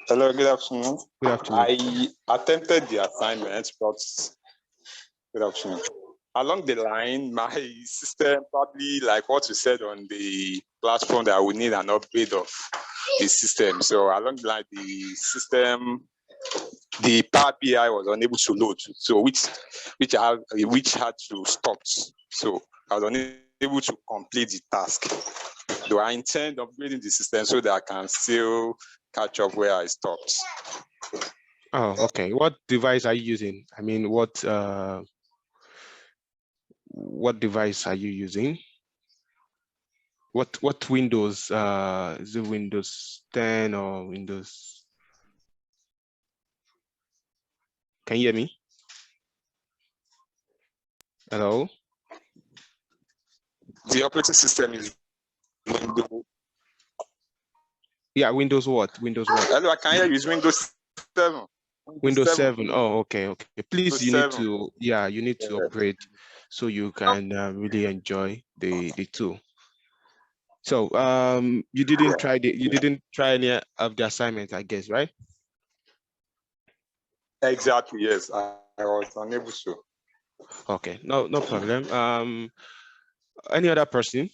Hello, good afternoon. Good afternoon. I attempted the assignment, but good afternoon. Along the line, my system probably like what you said on the platform that we need an upgrade of the system. So along the line, the system, the PowerBI was unable to load, so which had to stop. So I was unable to complete the task. Do I intend upgrading the system so that I can still catch up where I stopped? Oh, okay. What device are you using? I mean, what device are you using? What Windows? Is it Windows 10 or Windows? Can you hear me? Hello? The operating system is Windows. Yeah, Windows what? Windows what? Hello, I can hear you. It's Windows 7. Windows 7. Oh, okay, okay. Please, Windows you need 7. to, yeah, you need to upgrade so you can really enjoy the tool. So you didn't try any of the assignment, I guess, right? Exactly, yes. I was unable to. Okay, no problem. Any other person?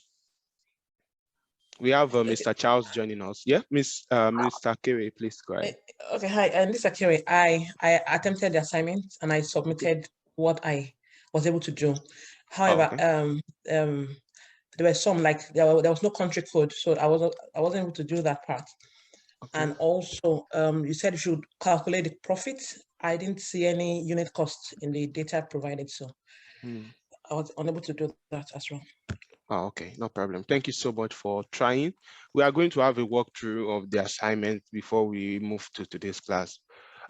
We have Mr. Charles joining us. Yeah, Mr. Kerry, please go ahead. Okay, hi, Mr. Kerry. I attempted the assignment and I submitted what I was able to do. However, there were some, like there was no country code, so I wasn't able to do that part. Okay. And also, you said you should calculate the profit. I didn't see any unit cost in the data provided, so I was unable to do that as well. Oh, okay, no problem. Thank you so much for trying. We are going to have a walkthrough of the assignment before we move to today's class.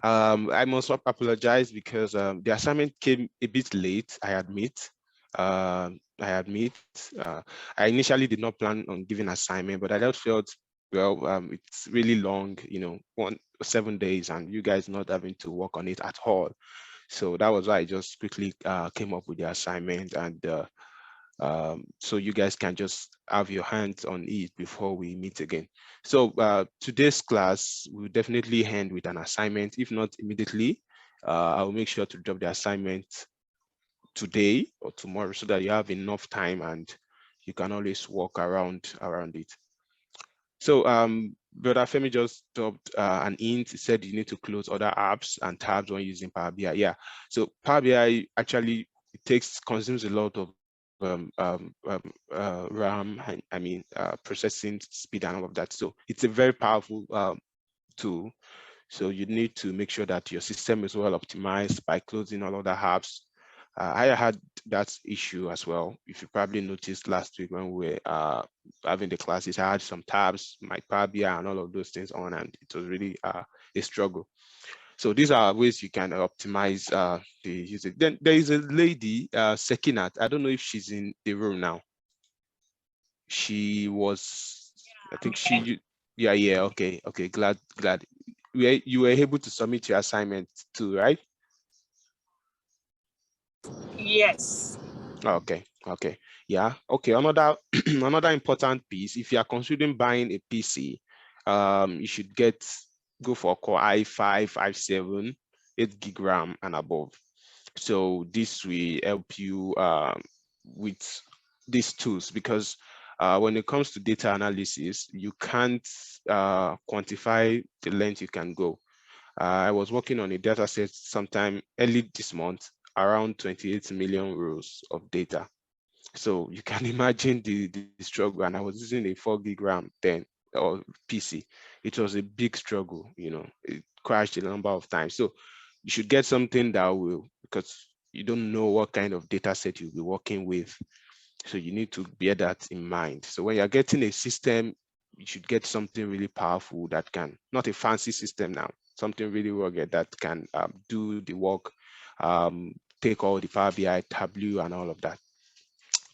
I must apologize because the assignment came a bit late, I admit. I initially did not plan on giving assignment, but I just felt, well, it's really long, 7 days, and you guys not having to work on it at all. So that was why I just quickly came up with the assignment, and so you guys can just have your hands on it before we meet again. So today's class will definitely end with an assignment. If not immediately, I'll make sure to drop the assignment today or tomorrow so that you have enough time and you can always walk around it. So Brother Femi just dropped an hint. He said you need to close other apps and tabs when using Power BI. Yeah, so Power BI actually consumes a lot of RAM, processing speed and all of that. So it's a very powerful tool. So you need to make sure that your system is well optimized by closing all other apps. I had that issue as well. If you probably noticed last week when we were having the classes, I had some tabs, my Power BI and all of those things on, and it was really a struggle. So these are ways you can optimize the usage. Then there is a lady, Sekinat. I don't know if she's in the room now. She was, I think she, yeah, okay, glad. You were able to submit your assignment too, right? Yes. Okay, yeah, okay. Another important piece, if you are considering buying a PC, you should go for Core i5, i7, 8 gig RAM and above. So this will help you with these tools, because when it comes to data analysis, you can't quantify the length you can go. I was working on a data set sometime early this month, around 28 million rows of data. So you can imagine the struggle, and I was using a 4 gig RAM then, or PC. It was a big struggle, it crashed a number of times. So you should get something that will, because you don't know what kind of data set you'll be working with. So you need to bear that in mind. So when you're getting a system, you should get something really powerful that can, not a fancy system now, something really rugged that can do the work, take all the Power BI, Tableau, and all of that.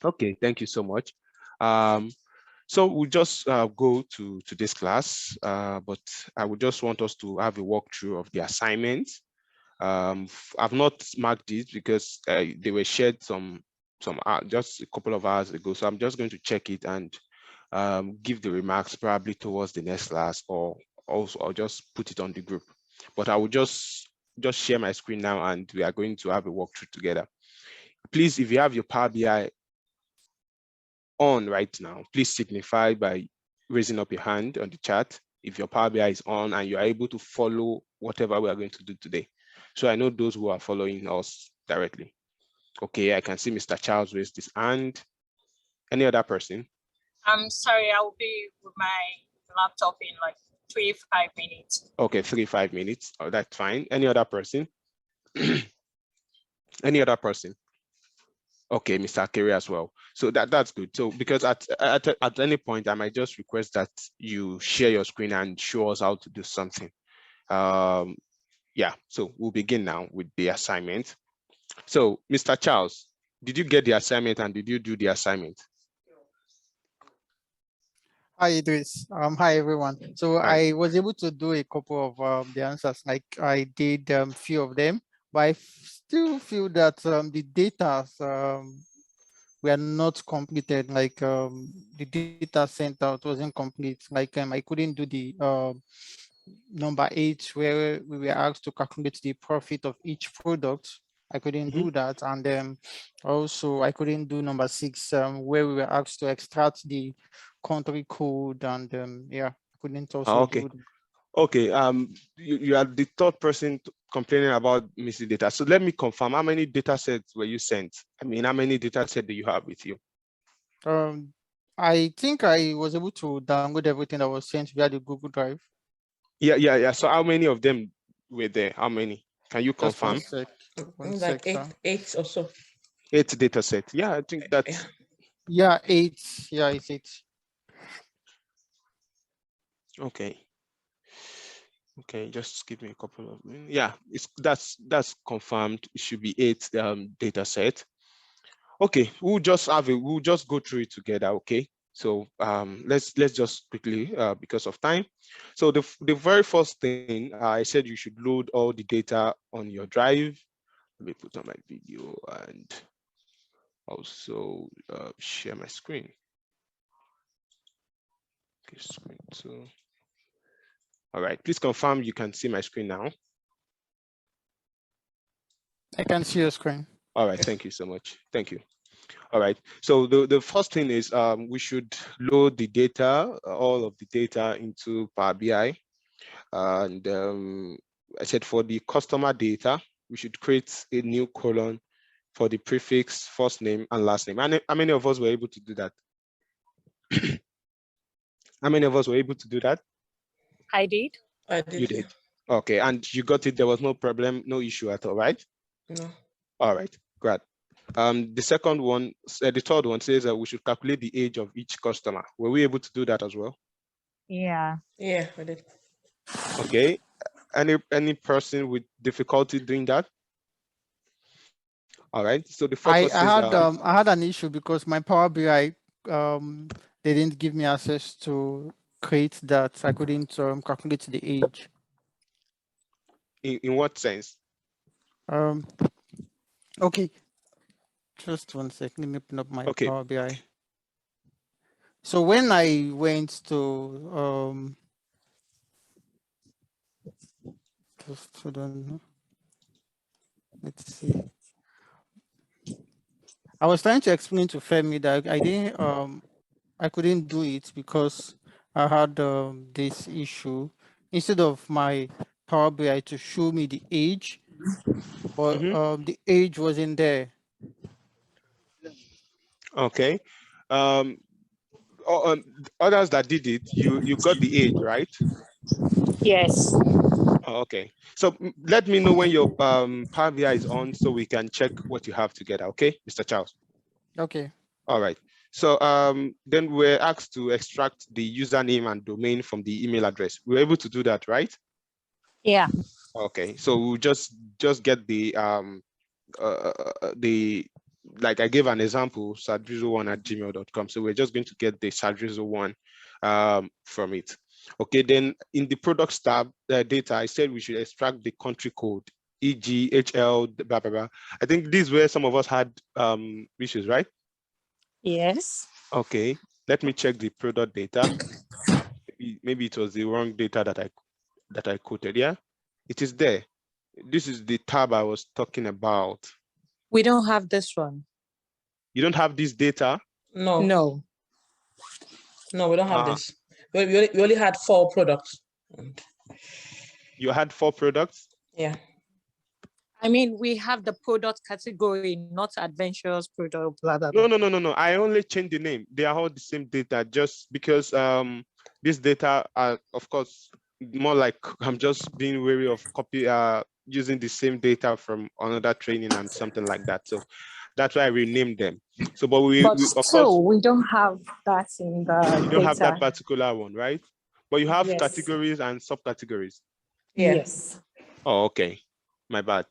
Okay, thank you so much. So we'll just go to this class, but I would just want us to have a walkthrough of the assignment. I've not marked it because they were shared just a couple of hours ago. So I'm just going to check it and give the remarks probably towards the next class, or also I'll just put it on the group. But I will just share my screen now, and we are going to have a walkthrough together. Please, if you have your Power BI on right now, please signify by raising up your hand on the chat if your Power BI is on and you are able to follow whatever we are going to do today. So I know those who are following us directly. Okay, I can see Mr. Charles raised his hand. Any other person? I'm sorry, I will be with my laptop in like 3-5 minutes. Okay, 3-5 minutes. Oh, that's fine. Any other person? Any other person? Okay, Mr. Akere as well. So that's good. So because at any point, I might just request that you share your screen and show us how to do something. Yeah, so we'll begin now with the assignment. So Mr. Charles, did you get the assignment and did you do the assignment? Hi, Idris. Hi, everyone. So Hi. I was able to do a couple of the answers, like I did few of them, but I still feel that the data were not completed, like the data sent out wasn't complete. Like I couldn't do the number 8 where we were asked to calculate the profit of each product. I couldn't do that. And also I couldn't do number 6 where we were asked to extract the country code, and yeah, I couldn't also Okay. do that. Okay, you are the third person complaining about missing data. So let me confirm, how many data sets were you sent? I mean, how many data sets do you have with you? I think I was able to download everything that was sent via the Google Drive. Yeah. So how many of them were there? How many? Can you Just confirm? one Like sec, eight or so. 8 data sets. Yeah, I think that's yeah, 8. Yeah, it's 8. okay. Okay, just give me a couple of minutes. Yeah, that's confirmed. It should be 8 data set. Okay, we'll just go through it together. Okay, so let's just quickly because of time. So the very first thing, I said you should load all the data on your drive. Let me put on my video and also share my screen. Okay, screen 2. All right, please confirm you can see my screen now. I can see your screen. All right, thank you so much. Thank you. All right, so the first thing is we should load the data, all of the data into Power BI. And I said for the customer data, we should create a new column for the prefix, first name and last name. And how many of us were able to do that? How many of us were able to do that? I did. I did. You did. Okay, and you got it. There was no problem, no issue at all, right? No. All right, great. The second one, the third one says that we should calculate the age of each customer. Were we able to do that as well? Yeah. Yeah, I did. Okay. Any person with difficulty doing that? All right. So the first one says I had an issue because my Power BI they didn't give me access to create that. I couldn't calculate the age. in what sense? Okay, just one second. Let me open up my Okay. Power BI. So when I went to just hold on. Let's see. I was trying to explain to Femi that I couldn't do it because I had this issue. Instead of my Power BI to show me the age, but the age wasn't there. Okay. Others that did it, you got the age, right? Yes. Okay. So let me know when your Power BI is on so we can check what you have together. Okay, Mr. Charles. Okay. All right. So then we're asked to extract the username and domain from the email address. We were able to do that, right? Yeah. Okay. So we'll just get the like I gave an example, sadrizo1@gmail.com. So we're just going to get the sadrizo1 from it. Okay, then in the products tab, data, I said we should extract the country code, e.g., HL, blah, blah, blah. I think this is where some of us had issues, right? Yes. Okay, Let me check the product data. Maybe it was the wrong data that I quoted. Yeah, it is there. This is the tab I was talking about. We don't have this one. You don't have this data? No. No. No, we don't have this. We only had 4 products. You had 4 products? Yeah. I mean, we have the product category, not adventurous product, blah, blah, blah. No. I only changed the name. They are all the same data just because this data are, of course, more like I'm just being wary of using the same data from another training and something like that. So that's why I renamed them. So, but we of course, we don't have that in the you don't have that particular one, right? But you have categories and subcategories. Yeah. Yes. Oh, okay. My bad.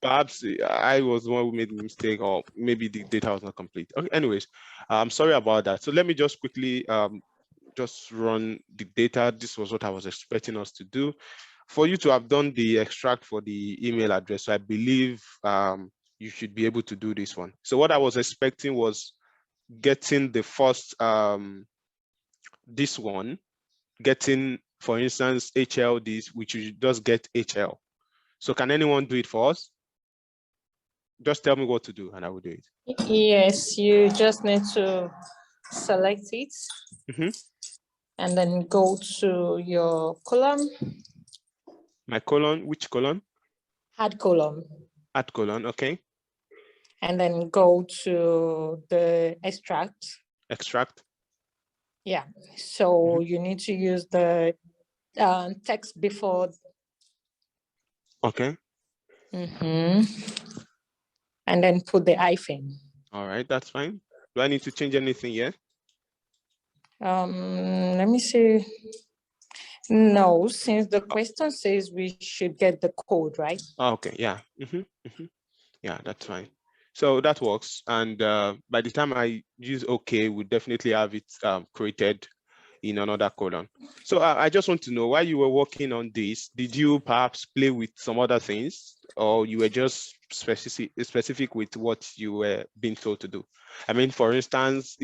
Perhaps I was the one who made the mistake, or maybe the data was not complete. Okay, anyways, I'm sorry about that. So let me just quickly just run the data. This was what I was expecting us to do. For you to have done the extract for the email address, so I believe you should be able to do this one. So what I was expecting was getting the first, this one, getting, for instance, HL, this, which you just get HL. So can anyone do it for us? Just tell me what to do and I will do it. Yes, you just need to select it and then go to your column. My column, which column? Add column. Add column, okay. And then go to the extract. Extract. Yeah, so you need to use the text before. Okay. And then put the hyphen. All right, that's fine. Do I need to change anything here? Let me see. No, since the question says we should get the code, right? Okay, yeah. Yeah, that's fine. So that works. And by the time I use OK, we definitely have it created in another column. So I just want to know, while you were working on this, did you perhaps play with some other things, or you were just specific with what you were being told to do? I mean, for instance,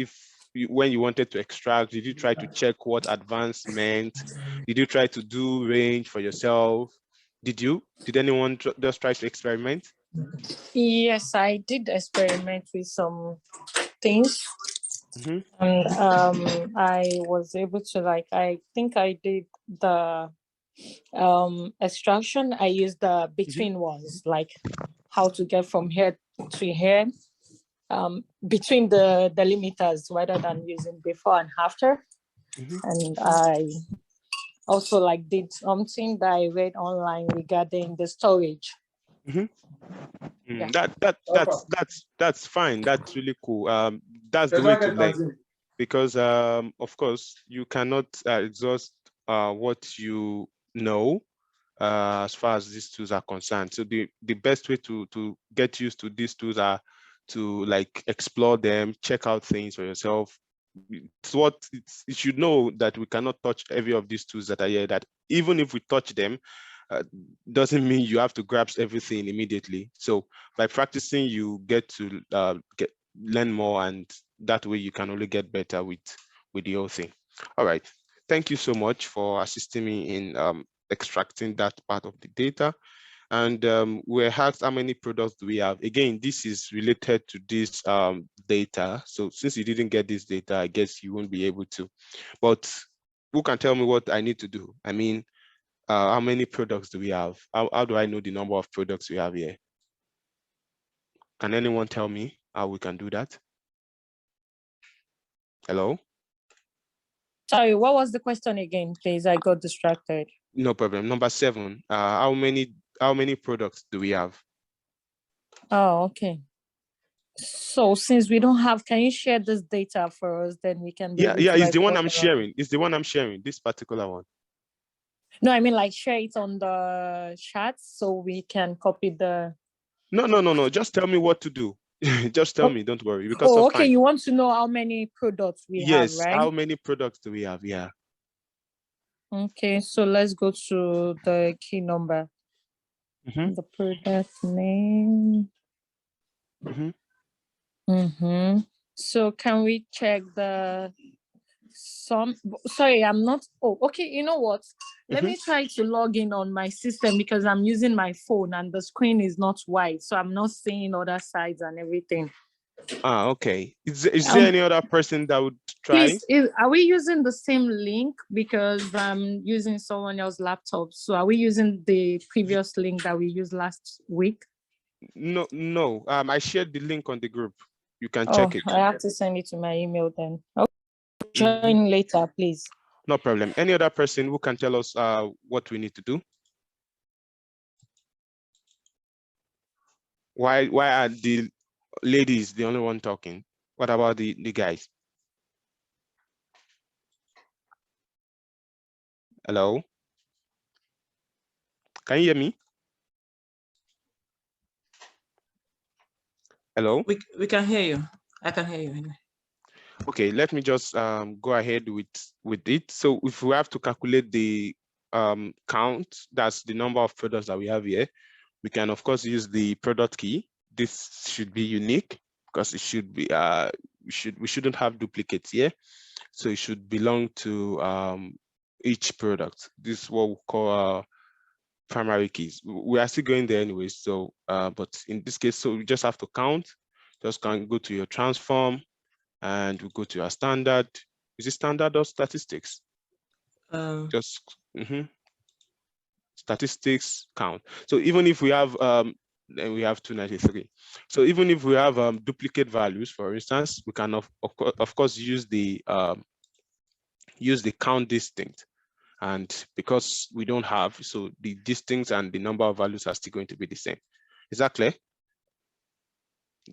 when you wanted to extract, did you try to check what advanced meant? Did you try to do range for yourself? Did anyone just try to experiment? Yes, I did experiment with some things. And I was able to, I think I did the extraction. I used the between ones, like how to get from here to here, between the delimiters, rather than using before and after. And I also did something that I read online regarding the storage. Yeah. That's fine. That's really cool. That's the way to learn, because of course you cannot exhaust what you know as far as these tools are concerned. So the best way to get used to these tools are to explore them, check out things for yourself. You should know that we cannot touch every of these tools that are here, that even if we touch them, doesn't mean you have to grasp everything immediately. So by practicing, you get to learn more, and that way you can only get better with the whole thing. All right, thank you so much for assisting me in extracting that part of the data. And we're asked how many products do we have. Again, this is related to this data. So since you didn't get this data, I guess you won't be able to. But who can tell me what I need to do? I mean, how many products do we have? How do I know the number of products we have here? Can anyone tell me how we can do that? Hello? Sorry, what was the question again, please? I got distracted. No problem. Number 7, how many products do we have? Oh, okay. So since we don't have, can you share this data for us? Then we can be able to, it's the one I'm sharing. It's the one I'm sharing, this particular one. No, I mean share it on the chat so we can copy the. No. Just tell me what to do. Just tell me, don't worry. Because okay. Fine. You want to know how many products we have, right? Yes, how many products do we have? Yeah. Okay, so let's go to the key number. The product name. So can we check the sum? Sorry, I'm not. Oh, okay. You know what? Let me try to log in on my system because I'm using my phone and the screen is not wide. So I'm not seeing other sides and everything. Ah, okay. Is there any other person that would try? Please, are we using the same link? Because I'm using someone else's laptop. So are we using the previous link that we used last week? No. I shared the link on the group. You can check it. I have to send it to my email then. Okay. Join later, please. No problem. Any other person who can tell us what we need to do? Why are the ladies the only one talking? What about the guys? Hello? Can you hear me? Hello? We can hear you. I can hear you. Okay, let me just go ahead with it. So if we have to calculate the count, that's the number of products that we have here, we can of course use the product key. This should be unique because it should be we shouldn't have duplicates here. So it should belong to each product. This is what we call primary keys. We are still going there anyway. So but in this case, so we just have to count. Just can go to your transform and we go to our standard. Is it standard or statistics? Just statistics count. So even if we have then we have 293. So even if we have duplicate values, for instance, we can of course use the count distinct. And because we don't have, so the distinct and the number of values are still going to be the same. Is that clear?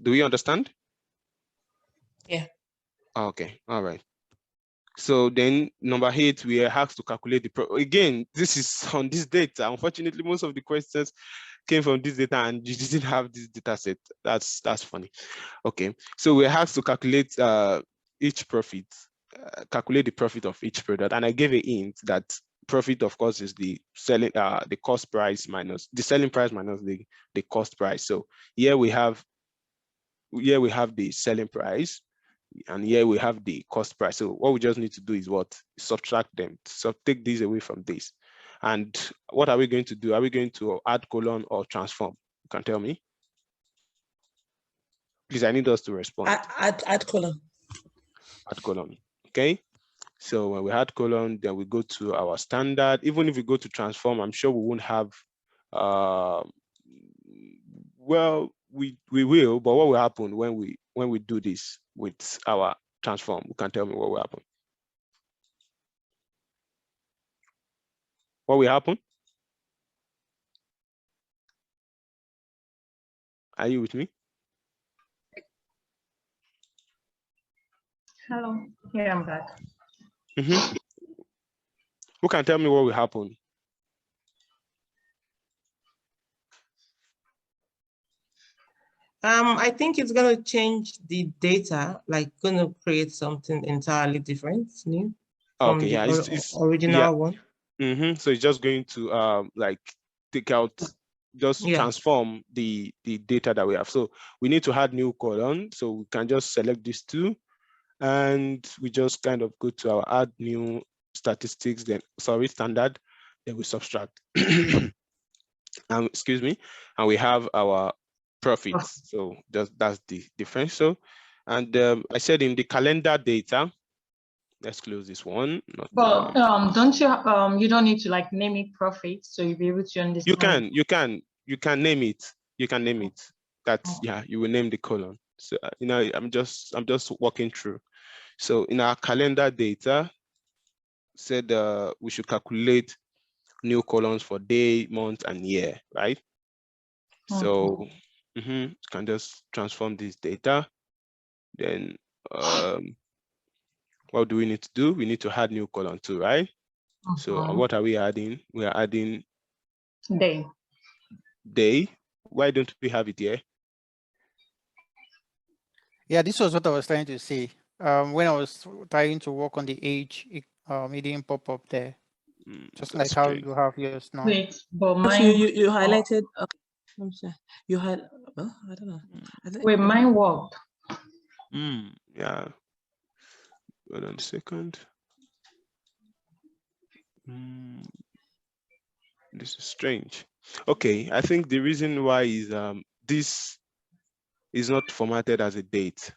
Do we understand? Yeah. Okay, all right. So then number 8, we have to calculate again, this is on this data. Unfortunately, most of the questions came from this data and you didn't have this data set. That's funny. Okay, so we have to calculate each profit, calculate the profit of each product. And I gave a hint that profit, of course, is the selling, the cost price minus the selling price minus the cost price. So here we have the selling price, and here we have the cost price. So what we just need to do is what? Subtract them. So take these away from this. And what are we going to do? Are we going to add colon or transform? You can tell me. Please, I need us to respond. Add colon. Add colon. Okay. So when we add colon, then we go to our standard. Even if we go to transform, I'm sure we won't have, well, we will, but what will happen when we do this with our transform? You can tell me what will happen. What will happen? Are you with me? Hello. Yeah, I'm back. Who can tell me what will happen? I think it's going to change the data, like going to create something entirely different, new from Okay, the yeah, it's original one. So it's just going to like take out, just transform the data that we have. So we need to add new column. So we can just select these two, and we just kind of go to our add new statistics, then standard, then we subtract. Excuse me, and we have our profits. So that's the differential. And I said in the calendar data, let's close this one. But don't you you don't need to like name it profit, so you'll be able to understand. You can name it. You can name it. That's yeah, you will name the column. So you know, I'm just walking through. So in our calendar data, said we should calculate new columns for day, month, and year, right? So you can just transform this data. Then what do we need to do? We need to add new column too, right? So what are we adding? We are adding day. Day. Why don't we have it here? Yeah, this was what I was trying to say. When I was trying to work on the age, it didn't pop up there. Just like how you have yours now. Wait, but mine you highlighted. I'm sorry. You had. Oh, I don't know. Wait, mine worked. Yeah. Hold on a second. This is strange. Okay, I think the reason why is this is not formatted as a date.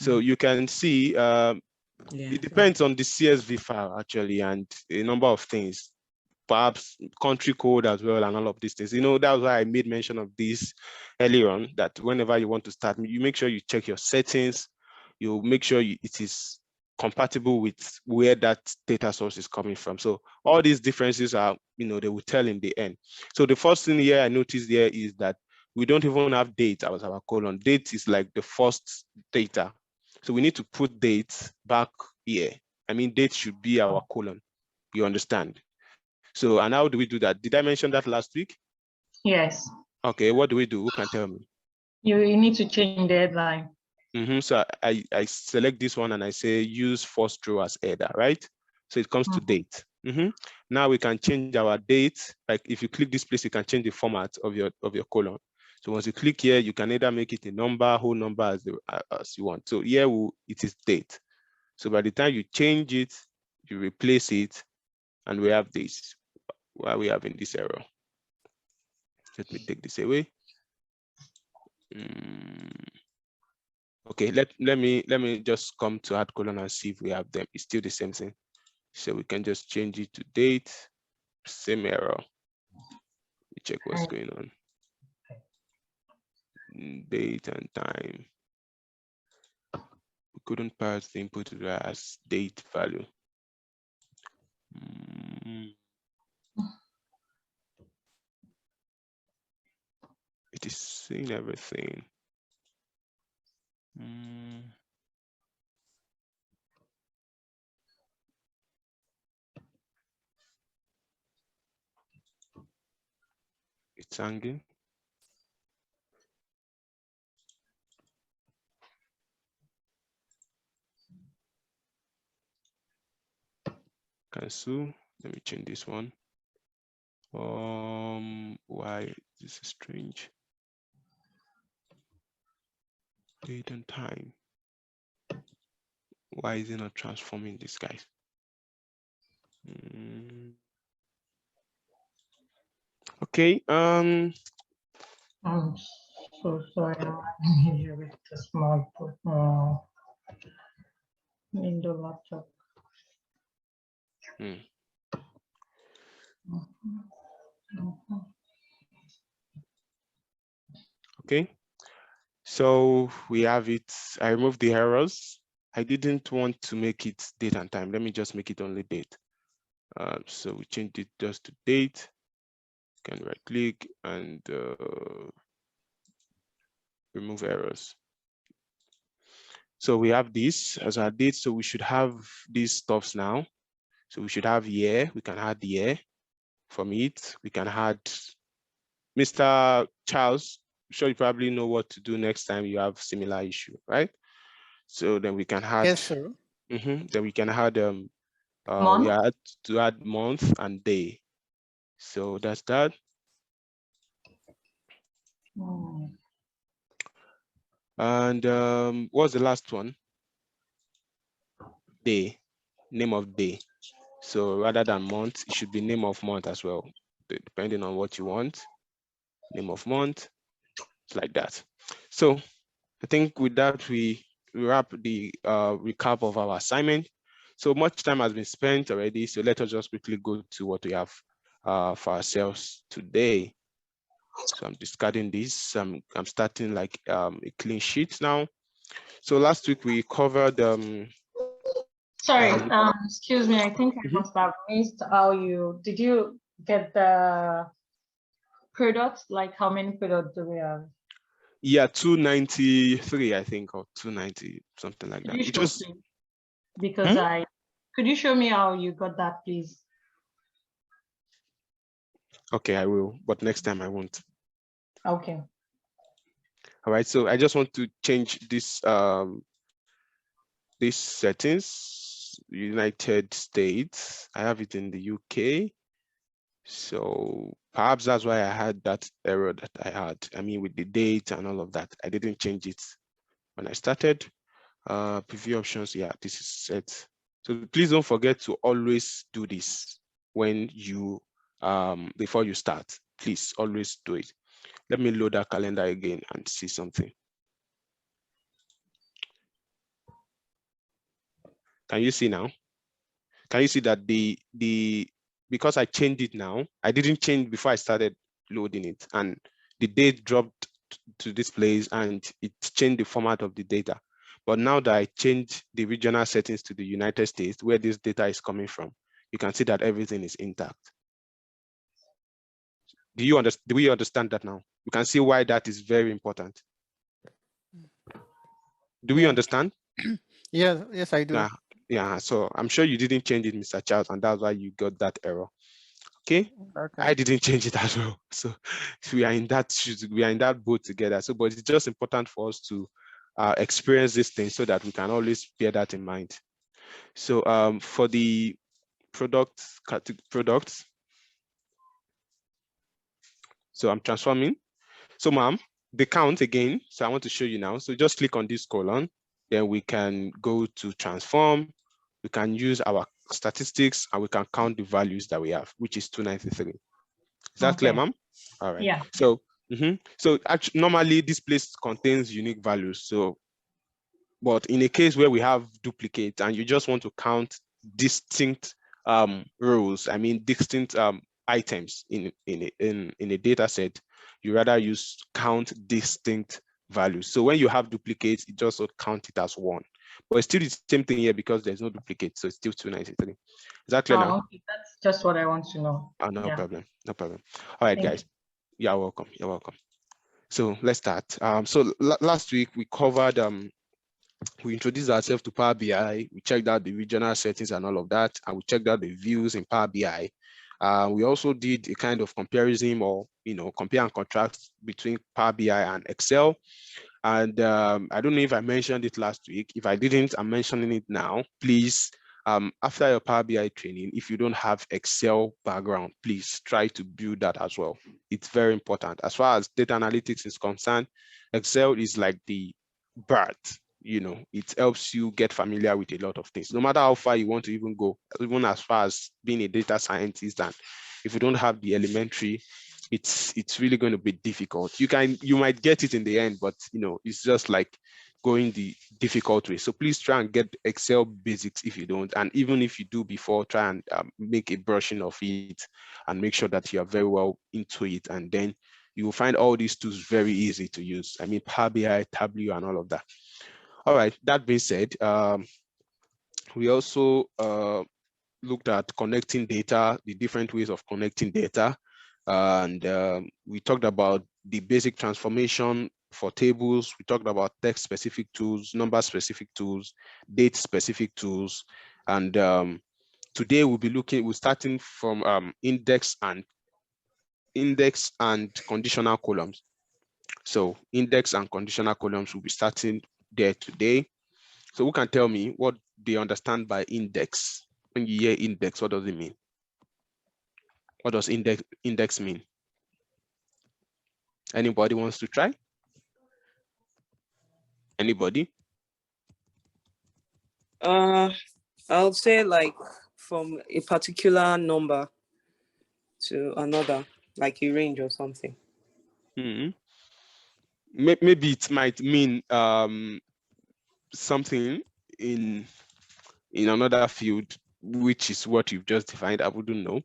So you can see it depends on the CSV file actually and a number of things, perhaps country code as well and all of these things. You know, that's why I made mention of this earlier on, that whenever you want to start, you make sure you check your settings, you make sure it is compatible with where that data source is coming from. So all these differences are, you know, they will tell in the end. So the first thing here I noticed here is that we don't even have date as our colon. Date is like the first data. So we need to put date back here. I mean, date should be our colon. You understand? So, and how do we do that? Did I mention that last week? Yes. Okay, what do we do? Who can tell me? You need to change the headline. So I select this one and I say use first row as header, right? So it comes to date. Now we can change our date. Like if you click this place, you can change the format of your column. So once you click here, you can either make it a number, whole number as you want. So here it is date. So by the time you change it, you replace it, and we have this. Why are we having this error? Let me take this away. Okay, let me just come to add colon and see if we have them. It's still the same thing. So we can just change it to date, same error. We check what's going on. Date and time. We couldn't pass the input as date value. It is seeing everything. It's hanging. Cancel. Let me change this one. Why this is strange? Date and time. Why is it not transforming this, guys? Okay. I'm so sorry. I'm here with the small in the laptop. Okay. So we have it. I removed the errors. I didn't want to make it date and time. Let me just make it only date. So we changed it just to date. You can right click and remove errors. So we have this as our date. So we should have these stuffs now. So we should have year. We can add year from it. We can add Mr. Charles. I'm sure you probably know what to do next time you have similar issue, right? So then we can add. Yes, sir. Then we can add Month? we had to add month and day. So that's that. And what's the last one? Day, name of day. So rather than month, it should be name of month as well, depending on what you want. Name of month, like that. So I think with that, we wrap the recap of our assignment. So much time has been spent already. So let us just quickly go to what we have for ourselves today. So I'm discarding this. I'm starting like a clean sheet now. So last week we covered. Sorry, excuse me. I think I must have missed how did you get the products? Like how many products do we have? Yeah, 293, I think, or 290, something like that. It was because could you show me how you got that, please? Okay, I will, but next time I won't. Okay. All right, so I just want to change this these settings. United States, I have it in the UK. So perhaps that's why I had that error that I had. I mean, with the date and all of that, I didn't change it when I started. Preview options. Yeah, this is set. So please don't forget to always do this when you before you start. Please always do it. Let me load that calendar again and see something. Can you see now? Can you see that because I changed it now, I didn't change before I started loading it, and the date dropped to this place and it changed the format of the data. But now that I changed the regional settings to the United States, where this data is coming from, you can see that everything is intact. Do you understand that now? You can see why that is very important. Do we understand? Yes, I do. Yeah, so I'm sure you didn't change it, Mr. Charles, and that's why you got that error. Okay. I didn't change it as well. So we are in that boat together. So, but it's just important for us to experience this thing so that we can always bear that in mind. So for the products, so I'm transforming. So ma'am, the count again. So I want to show you now. So just click on this colon, then we can go to transform. We can use our statistics and we can count the values that we have, which is 293. Is that clear, ma'am? All right. Yeah. So, so actually, normally this place contains unique values. So, but in a case where we have duplicates and you just want to count distinct rows, I mean distinct items in a data set, you rather use count distinct values. So when you have duplicates, it just count it as one. But it's still the same thing here because there's no duplicate, so it's still 293. Is that clear now? Okay. That's just what I want to know. Oh, no problem. No problem. All right, guys. You're welcome. You're welcome. So let's start. So last week we covered we introduced ourselves to Power BI. We checked out the regional settings and all of that, and we checked out the views in Power BI. We also did a kind of comparison, or compare and contrast between Power BI and Excel. And I don't know if I mentioned it last week. If I didn't, I'm mentioning it now. Please, after your Power BI training, if you don't have Excel background, please try to build that as well. It's very important. As far as data analytics is concerned, Excel is like the birth. It helps you get familiar with a lot of things, no matter how far you want to even go, even as far as being a data scientist. And if you don't have the elementary, it's really going to be difficult. You might get it in the end, but it's just like going the difficult way. So please try and get Excel basics if you don't, and even if you do before, try and make a brushing of it and make sure that you are very well into it, and then you will find all these tools very easy to use. I mean, Power BI, Tableau, and all of that. All right, that being said, we also looked at connecting data, the different ways of connecting data. And we talked about the basic transformation for tables. We talked about text specific tools, number specific tools, date specific tools. And today we're starting from index and conditional columns. So index and conditional columns will be starting there today. So who can tell me what they understand by index? When you hear index, what does it mean? What does index mean? Anybody wants to try? Anybody? I'll say like from a particular number to another, like a range or something. Maybe it might mean something in another field, which is what you've just defined. I wouldn't know,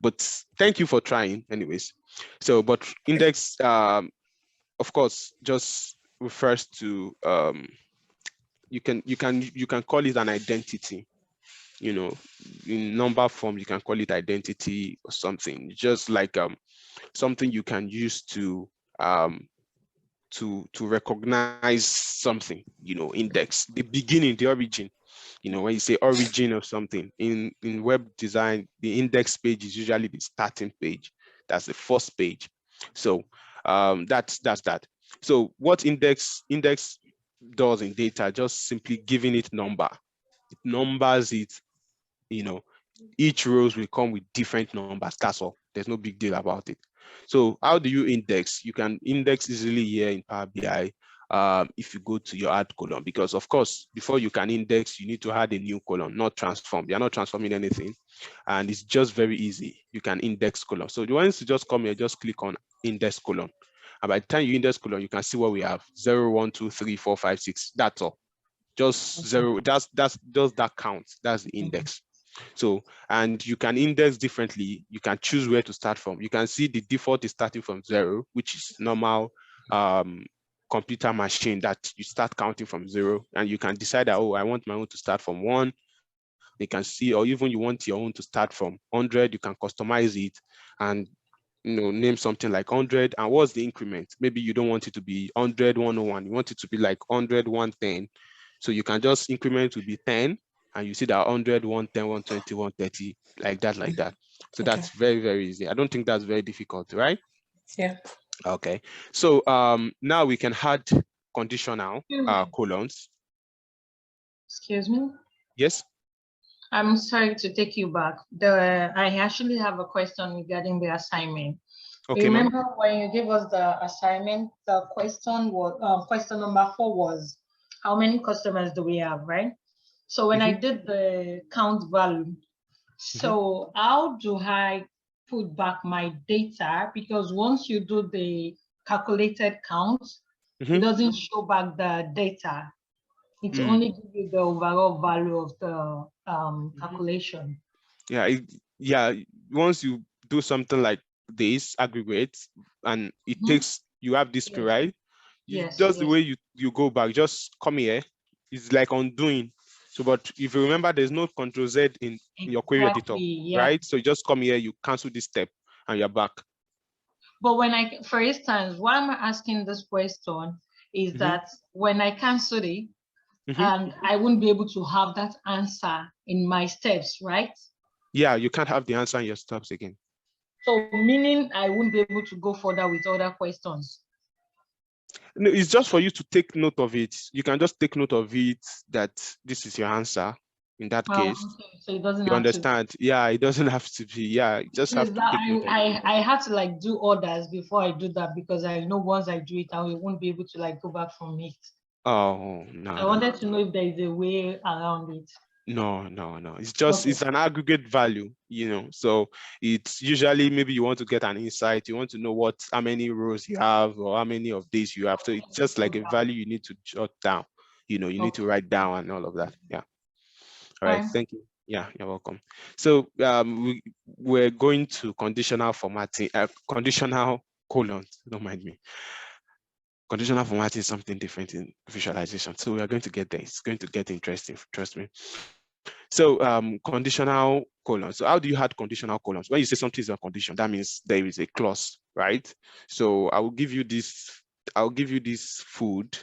but thank you for trying anyways. So, but index, of course, just refers to you can call it an identity. In number form, you can call it identity or something. Just like something you can use to recognize something. Index, the beginning, the origin. When you say origin of something in web design, the index page is usually the starting page. That's the first page. So that's that. So what index does in data, just simply giving it number. It numbers it. Each rows will come with different numbers. That's all. There's no big deal about it. So how do you index? You can index easily here in Power BI. if you go to your add column, because of course, before you can index, you need to add a new column, not transform. You're not transforming anything. And it's just very easy. You can index column. So once you just come here, just click on index column. And by the time you index column, you can see what we have: 0, 1, 2, 3, 4, 5, 6. That's all. Just zero. That's just that count. That's the index. So, and you can index differently. You can choose where to start from. You can see the default is starting from 0, which is normal computer machine that you start counting from 0. And you can decide that, oh, I want my own to start from 1. You can see, or even you want your own to start from 100. You can customize it and name something like 100. And what's the increment? Maybe you don't want it to be 100, 101. You want it to be like 100, 110. So you can just increment to be 10, and you see that 100, 110, 120, 130, like that, like that. So that's very, very easy. I don't think that's very difficult, right? Yeah. Okay. So now we can add conditional colons. Excuse me? Yes. I'm sorry to take you back. I actually have a question regarding the assignment. Okay, remember when you gave us the assignment, the question was question number 4 was how many customers do we have, right? So when I did the count value, so how do I put back my data? Because once you do the calculated count, it doesn't show back the data. It only gives you the overall value of the calculation. Yeah, once you do something like this, aggregate, and it takes, you have this, right? Just the way you go back, just come here. It's like undoing. So, but if you remember, there's no Control Z in your query editor, right? So you just come here, you cancel this step, and you're back. But when for instance, why am I asking this question is that when I cancel it, and I wouldn't be able to have that answer in my steps, right? Yeah, you can't have the answer in your steps again. So meaning I wouldn't be able to go further with other questions. No, it's just for you to take note of it. You can just take note of it that this is your answer in that case. Okay. So it doesn't you have understand? Yeah, it doesn't have to be. Yeah, you just have to take note of it. I had to like do others before I do that, because I know once I do it, I won't be able to like go back from it. Oh, no. I wanted to know if there is a way around it. No. It's just, it's an aggregate value, so it's usually, maybe you want to get an insight, you want to know how many rows you have or how many of these you have. So it's just like a value you need to jot down, you need to write down and all of that. Yeah. All right. Thank you. Yeah, you're welcome. So we're going to conditional formatting, conditional colons, don't mind me. Conditional formatting is something different in visualization. So we are going to get there. It's going to get interesting, trust me. So conditional colons. So how do you add conditional colons? When you say something is a condition, that means there is a clause, right? So I will give you this, food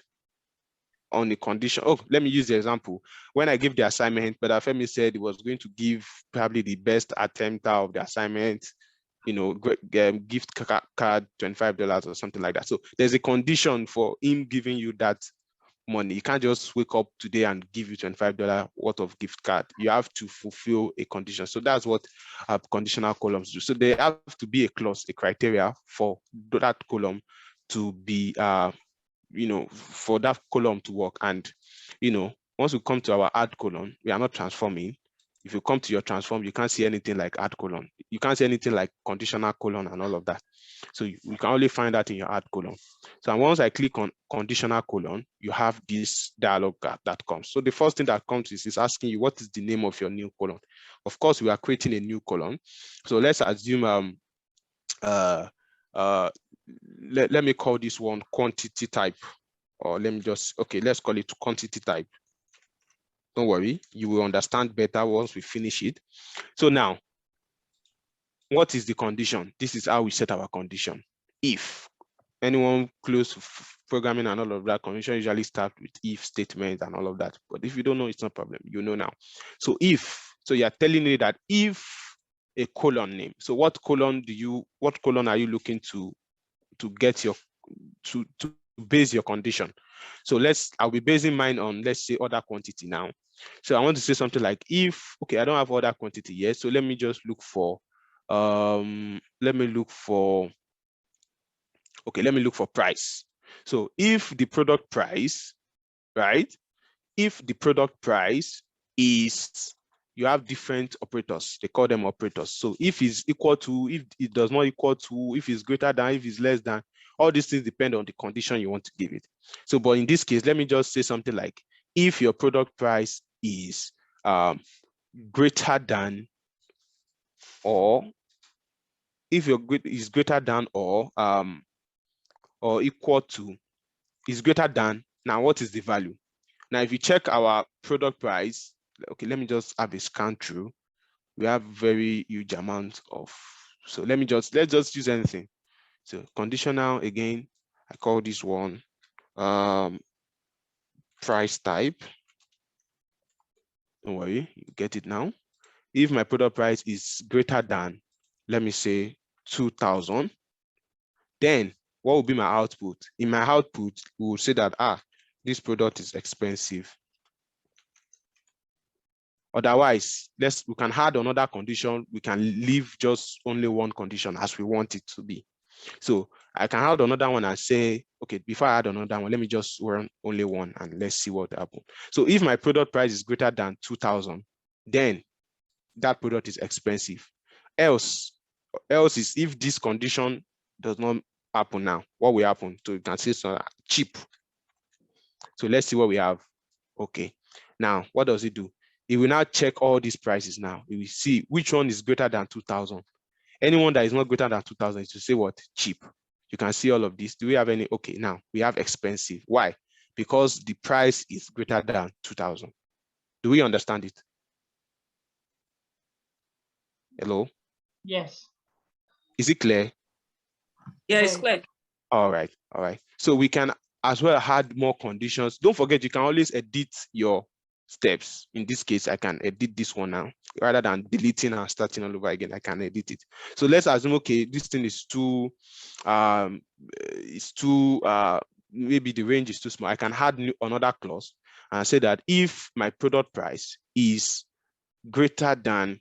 on the condition. Oh, let me use the example. When I gave the assignment, but Femi said it was going to give probably the best attempter of the assignment, gift card, $25 or something like that. So there's a condition for him giving you that money. You can't just wake up today and give you $25 worth of gift card. You have to fulfill a condition. So that's what conditional columns do. So they have to be a clause, a criteria for that column to be, for that column to work. And, once we come to our add column, we are not transforming. If you come to your transform, you can't see anything like add column. You can't see anything like conditional colon and all of that. So you can only find that in your add column. So once I click on conditional colon, you have this dialog that comes. So the first thing that comes is asking you, what is the name of your new column? Of course, we are creating a new column. So let's assume, let me call this one quantity type, or let's call it quantity type. Don't worry, you will understand better once we finish it. So now, what is the condition? This is how we set our condition. If anyone close to programming and all of that, condition usually start with if statement and all of that. But if you don't know, it's no problem. You know now. So you're telling me that if a colon name. So what colon are you looking to get to base your condition? So I'll be basing mine on, let's say, order quantity now. So I want to say something like if, okay, I don't have order quantity yet. So let me just look for, let me look for price. So if the product price, right? If the product price is, you have different operators, they call them operators. So if it's equal to, if it does not equal to, if it's greater than, if it's less than, all these things depend on the condition you want to give it. So, but in this case, let me just say something like, if your product price is greater than, or if your is greater than or equal to, is greater than, now what is the value? Now, if you check our product price, okay, let me just have a scan through. We have very huge amount of, so let's just use anything. So conditional, again, I call this one price type. Don't worry, you get it now. If my product price is greater than, let me say 2,000, then what will be my output? In my output, we will say that, this product is expensive. Otherwise, we can add another condition. We can leave just only one condition as we want it to be. So I can add another one and say, okay, before I add another one, let me just run only one and let's see what happens. So if my product price is greater than 2,000, then that product is expensive. Else is if this condition does not happen now, what will happen? So you can say it's cheap. So let's see what we have. Okay. Now, what does it do? It will now check all these prices now. It will see which one is greater than 2,000. Anyone that is not greater than 2,000 is to say what? Cheap. You can see all of this. Do we have any? Okay, now we have expensive. Why? Because the price is greater than 2,000. Do we understand it? Hello? Yes. Is it clear? Yeah, it's clear. All right, all right. So we can as well add more conditions. Don't forget, you can always edit your steps. In this case, I can edit this one now. Rather than deleting and starting all over again, I can edit it. So let's assume, okay, this thing is too, maybe the range is too small. I can add another clause and say that if my product price is greater than,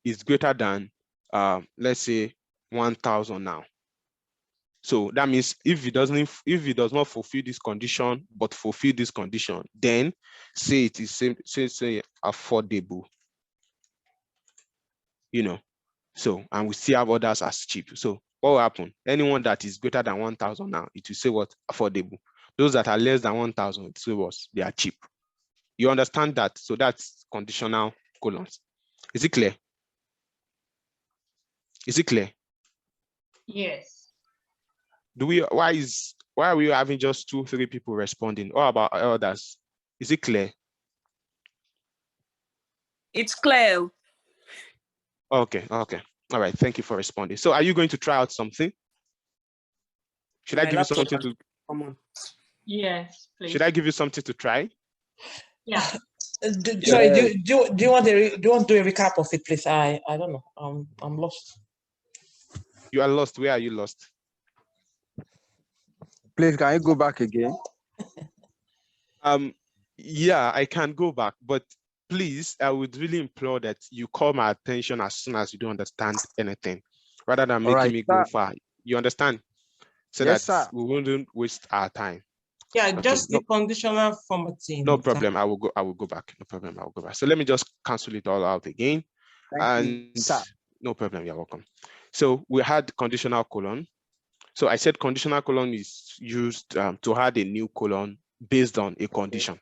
let's say 1,000 now. So that means if it does not fulfill this condition, but fulfill this condition, then say it is say affordable. So, and we still have others as cheap. So what will happen? Anyone that is greater than 1,000 now, it will say what? Affordable. Those that are less than 1,000, it will say what? They are cheap. You understand that? So that's conditional colons. Is it clear? Is it clear? Yes. Why are we having just 2-3 people responding? What about others? Is it clear? It's clear. Okay. All right. Thank you for responding. So are you going to try out something? Should I give you something to? Come on. Yes, please. Should I give you something to try? Yeah. Sorry. Do you want to do a recap of it, please? I don't know. I'm lost. You are lost. Where are you lost? Please, can you go back again? Yeah, I can go back, but please, I would really implore that you call my attention as soon as you don't understand anything, rather than making me go far. You understand? So yes, that sir. we wouldn't waste our time. Yeah, just the conditional formatting. No problem. I will go back. No problem. I will go back. So let me just cancel it all out again. Thank you, sir. No problem. You're welcome. So we had conditional colon. So I said conditional colon is used to add a new colon based on a condition.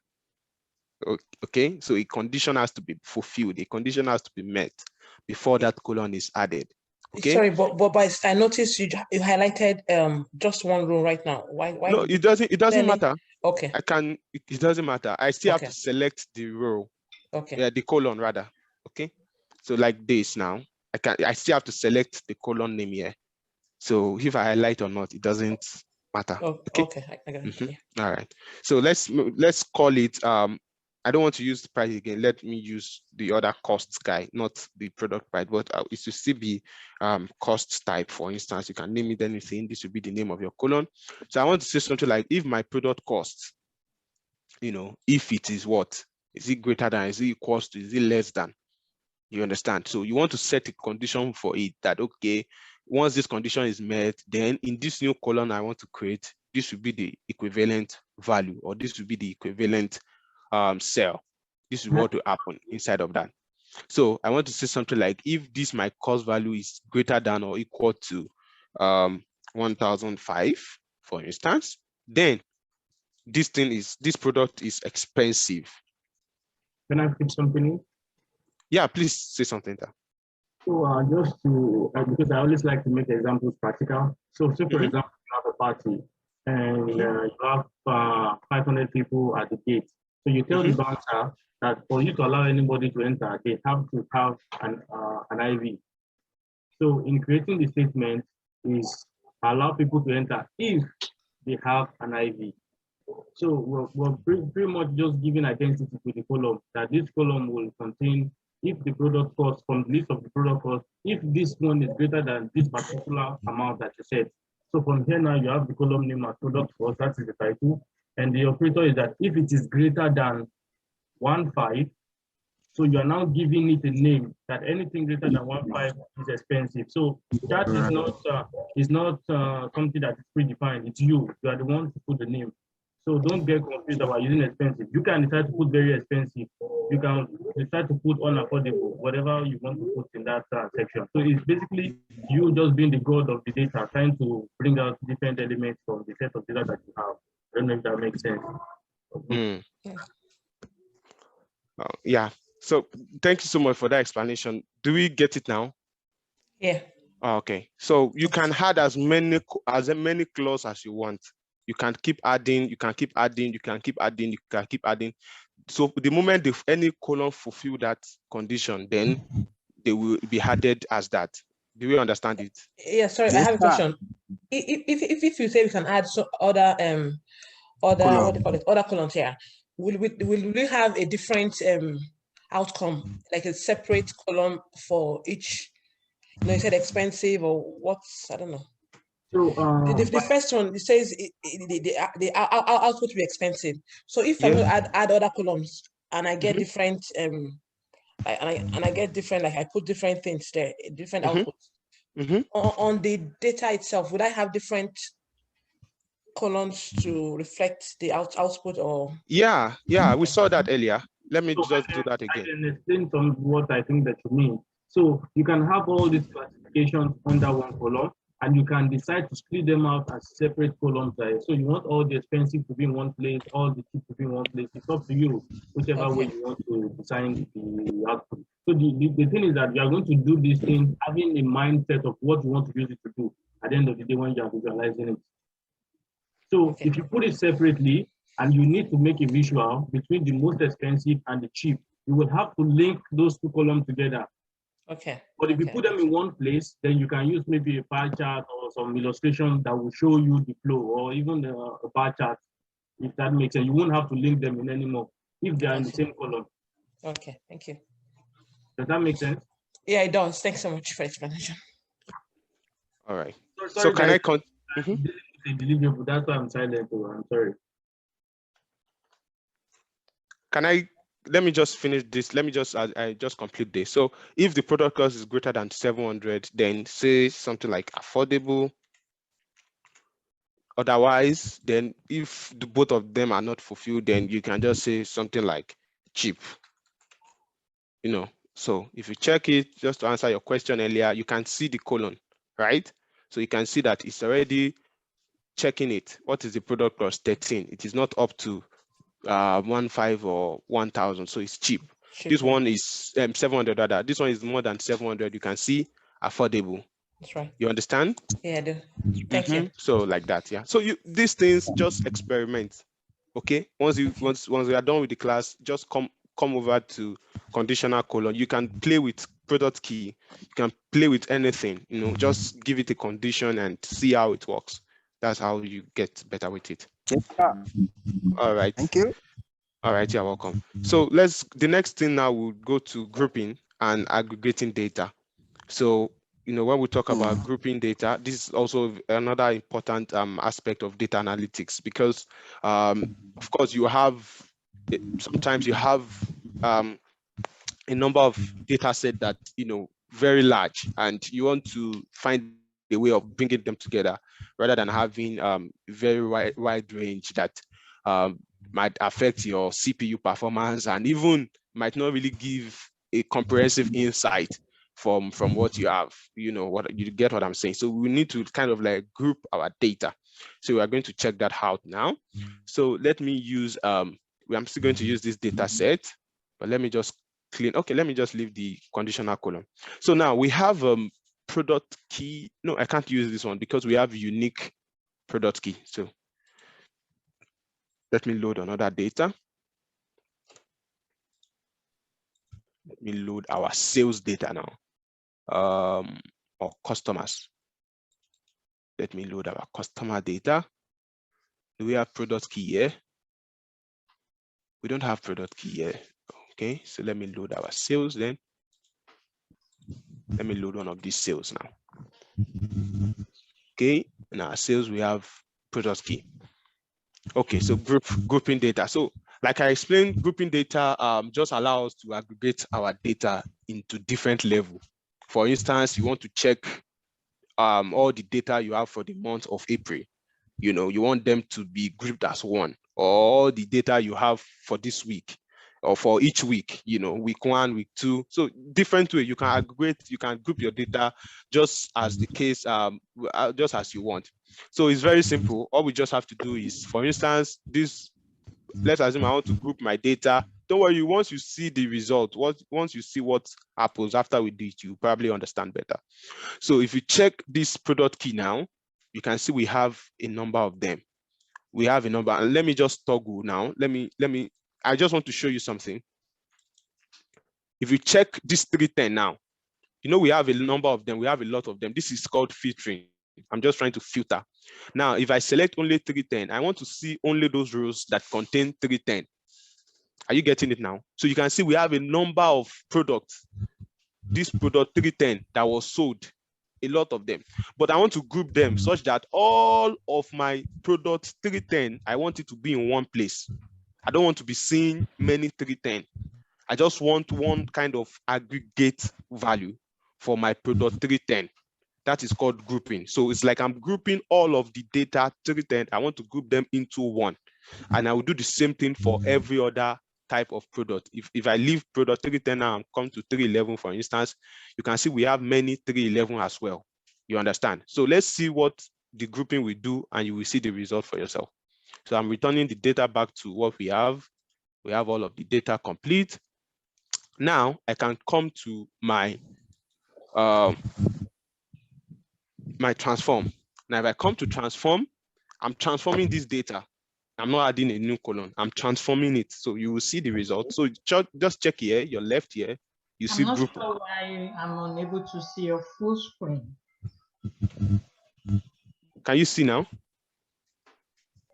Okay, so a condition has to be fulfilled. A condition has to be met before that colon is added. Okay. Sorry, but I noticed you highlighted just one row right now. Why? No, it doesn't matter. Okay. It doesn't matter. I still have to select the row. Okay. Yeah, the colon rather. Okay. So like this now, I still have to select the colon name here. So if I highlight or not, it doesn't matter. Okay. I got it. Yeah. All right. So let's call it I don't want to use the price again. Let me use the other costs guy, not the product price, but it should still be cost type. For instance, you can name it anything. This will be the name of your colon. So I want to say something like, if my product costs, if it is what? Is it greater than, is it equal to, is it less than? You understand? So you want to set a condition for it that, okay, once this condition is met, then in this new column I want to create, this will be the equivalent value, or this will be the equivalent cell. This is what will happen inside of that. So I want to say something like, if this my cost value is greater than or equal to 1005, for instance, then this product is expensive. Can I put something in? Yeah, please say something there. So just to, because I always like to make examples practical. So say for example, you have a party and you have 500 people at the gate. So you tell the bouncer that for you to allow anybody to enter, they have to have an IV. So in creating the statement is allow people to enter if they have an IV. So we're pretty much just giving identity to the column, that this column will contain if the product cost, from the list of the product cost, if this one is greater than this particular amount that you said. So from here now you have the column name as product cost, that is the title. And the operator is that if it is greater than 1.5, so you are now giving it a name, that anything greater than 1.5 is expensive. So that is not something that is predefined. It's you. You are the one to put the name. So don't get confused about using expensive. You can decide to put very expensive. You can decide to put unaffordable, whatever you want to put in that section. So it's basically you just being the god of the data, trying to bring out different elements from the set of data that you have. I don't know if that makes sense. Yeah. So thank you so much for that explanation. Do we get it now? Yeah. Okay. So you can add as many clauses as you want. You can keep adding, you can keep adding, you can keep adding, you can keep adding. So the moment if any column fulfill that condition, then they will be added as that. Do we understand it? Yeah, sorry, I have a question. If you say we can add other what do you call it, other columns here, will we have a different outcome, like a separate column for each? You know, you said expensive or what's, I don't know. So the first one, it says the output will be expensive. So if I add other columns and I get different I get different, like I put different things there, different outputs. On the data itself, would I have different columns to reflect the output, or? Yeah, we saw that earlier. Let me just do that again. I can explain some what I think that you mean. So you can have all these classifications under one column, and you can decide to split them out as separate columns. So you want all the expensive to be in one place, all the cheap to be in one place. It's up to you, whichever way you want to design the output. So the thing is that you are going to do these things having a mindset of what you want to use it to do at the end of the day when you are visualizing it. So if you put it separately and you need to make a visual between the most expensive and the cheap, you will have to link those two columns together. Okay. But if you put them in one place, then you can use maybe a pie chart or some illustration that will show you the flow, or even a bar chart, if that makes sense. You won't have to link them in anymore if they are in the same column. Okay, thank you. Does that make sense? Yeah, it does. Thanks so much for explanation. All right. So can I deliverable? That's why I'm silent. I'm sorry. Let me just finish this. Let me just I just complete this. So if the product cost is greater than 700, then say something like affordable. Otherwise, then if both of them are not fulfilled, then you can just say something like cheap. You know, so if you check it, just to answer your question earlier, you can see the colon, right? So you can see that it's already checking it. What is the product cost? 13. It is not up to 1.5 or 1,000, so it's cheap. This one is 700. This one is more than 700. You can see affordable. That's right. You understand? Yeah, I do. Thank you. So like that, yeah. So these things just experiment. Okay. Once we are done with the class, just come over to conditional colon. You can play with product key. You can play with anything. You know, just give it a condition and see how it works. That's how you get better with it. All right. Thank you. All right, you're welcome. So the next thing now we'll go to grouping and aggregating data. So, you know, when we talk about grouping data, this is also another important aspect of data analytics, because of course sometimes you have a number of data set that, you know, very large, and you want to find a way of bringing them together rather than having very wide range that might affect your CPU performance and even might not really give a comprehensive insight from what you have. You know what you get what I'm saying. So we need to kind of like group our data. So we are going to check that out now. So let me use I'm still going to use this data set, but let me just let me just leave the conditional column. So now we have product key. No, I can't use this one because we have unique product key. So let me load another data. Let me load our sales data now, or customers. Let me load our customer data. Do we have product key here? We don't have product key here. Okay, so let me load our sales then. Let me load one of these sales now. Okay, in our sales, we have product key. Okay, so grouping data. So like I explained, grouping data just allows us to aggregate our data into different levels. For instance, you want to check all the data you have for the month of April. You know, you want them to be grouped as one, or all the data you have for this week or for each week, you know, week 1, week 2. So different way you can aggregate, you can group your data just as the case, just as you want. So it's very simple. All we just have to do is, for instance, this, let's assume I want to group my data. Don't worry, once you see the result, once you see what happens after we do it, you probably understand better. So if you check this product key now, you can see we have a number of them. We have a number, and let me just toggle now. I just want to show you something. If you check this 310 now, you know, we have a number of them. We have a lot of them. This is called filtering. I'm just trying to filter. Now, if I select only 310, I want to see only those rows that contain 310. Are you getting it now? So you can see we have a number of products. This product 310 that was sold, a lot of them, but I want to group them such that all of my products 310, I want it to be in one place. I don't want to be seeing many 310. I just want one kind of aggregate value for my product 310. That is called grouping. So it's like I'm grouping all of the data 310. I want to group them into one. And I will do the same thing for every other type of product. If I leave product 310 now and come to 311, for instance, you can see we have many 311 as well. You understand? So let's see what the grouping will do, and you will see the result for yourself. So I'm returning the data back to what we have. We have all of the data complete. Now I can come to my my transform. Now if I come to transform, I'm transforming this data. I'm not adding a new column. I'm transforming it. So you will see the result. So just check here, your left here. You see group. I'm not sure why I'm unable to see your full screen. Can you see now?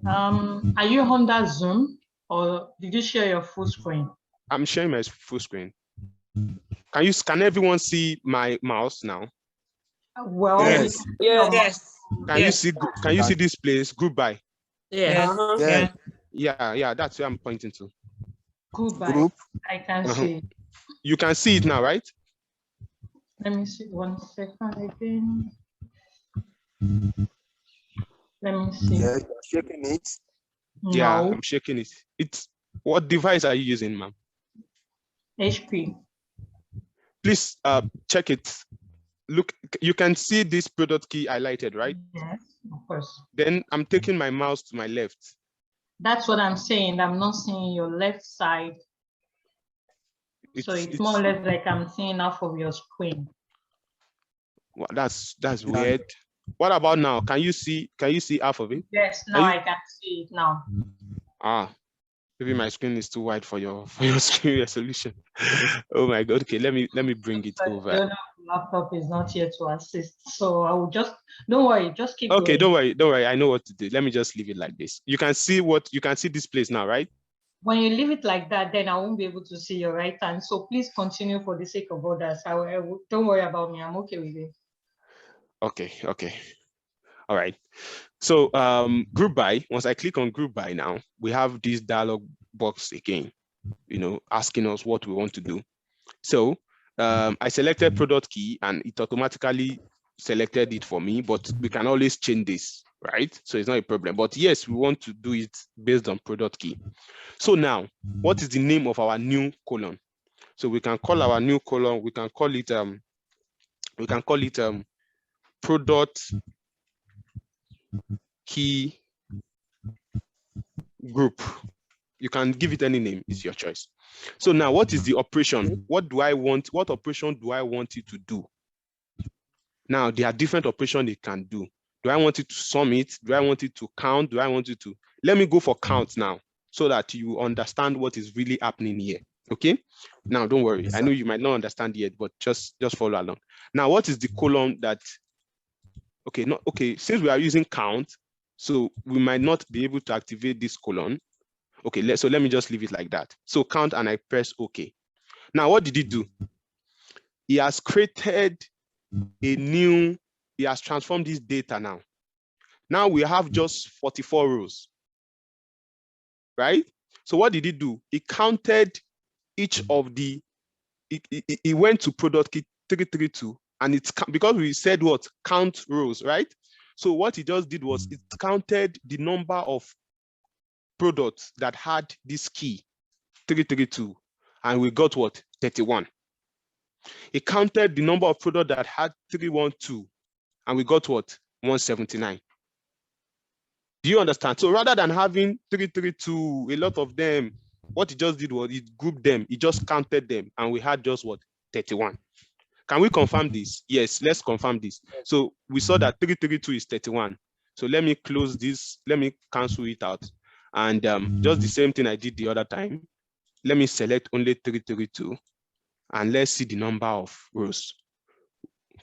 Are you under Zoom or did you share your full screen? I'm sharing my full screen. Can everyone see my mouse now? Well, yes. Yes. Can you see this place? Group by? Yeah. Yeah, that's where I'm pointing to. Group. I can see. You can see it now, right? Let me see 1 second again. Let me see. Yeah, you're shaking it. No. Yeah, I'm shaking it. It's what device are you using, ma'am? HP. Please check it. Look, you can see this product key highlighted, right? Yes, of course. Then I'm taking my mouse to my left. That's what I'm saying. I'm not seeing your left side. So it's more or less like I'm seeing half of your screen. Well, that's weird. What about now? Can you see half of it? Yes, now I can see it now. Maybe my screen is too wide for your screen resolution. Oh my God. Okay, let me bring it over. The laptop is not here to assist, so I will just don't worry, just keep okay going. don't worry, I know what to do. Let me just leave it like this. You can see this place now, right? When you leave it like that, then I won't be able to see your right hand, so please continue for the sake of others. Don't worry about me, I'm okay with it. Okay, all right. So group by, once I click on group by now, we have this dialog box again, you know, asking us what we want to do. So I selected product key and it automatically selected it for me, but we can always change this, right? So it's not a problem. But yes, we want to do it based on product key. So now, what is the name of our new column? So we can call our new column, we can call it product key group. You can give it any name, it's your choice. So now what is the operation? What operation do I want it to do? Now there are different operations it can do. Do I want it to sum it? Do I want it to count? Do I want it to, let me go for count now so that you understand what is really happening here. Okay, now don't worry. I know you might not understand yet, but just follow along. Now, what is the column that, since we are using count, so we might not be able to activate this column. Okay, so let me just leave it like that. So count and I press OK. Now, what did he do? He has created he has transformed this data now. Now we have just 44 rows, right? So what did he do? He counted each of the, he went to product key 332 and it's because we said what? Count rows, right? So what he just did was it counted the number of products that had this key 332 and we got what? 31. He counted the number of products that had 312 and we got what? 179. Do you understand? So rather than having 332, a lot of them, what he just did was he grouped them, he just counted them, and we had just what? 31. Can we confirm this? Yes, let's confirm this. So we saw that 332 is 31. So let me close this, let me cancel it out. And just the same thing I did the other time. Let me select only 332 and let's see the number of rows.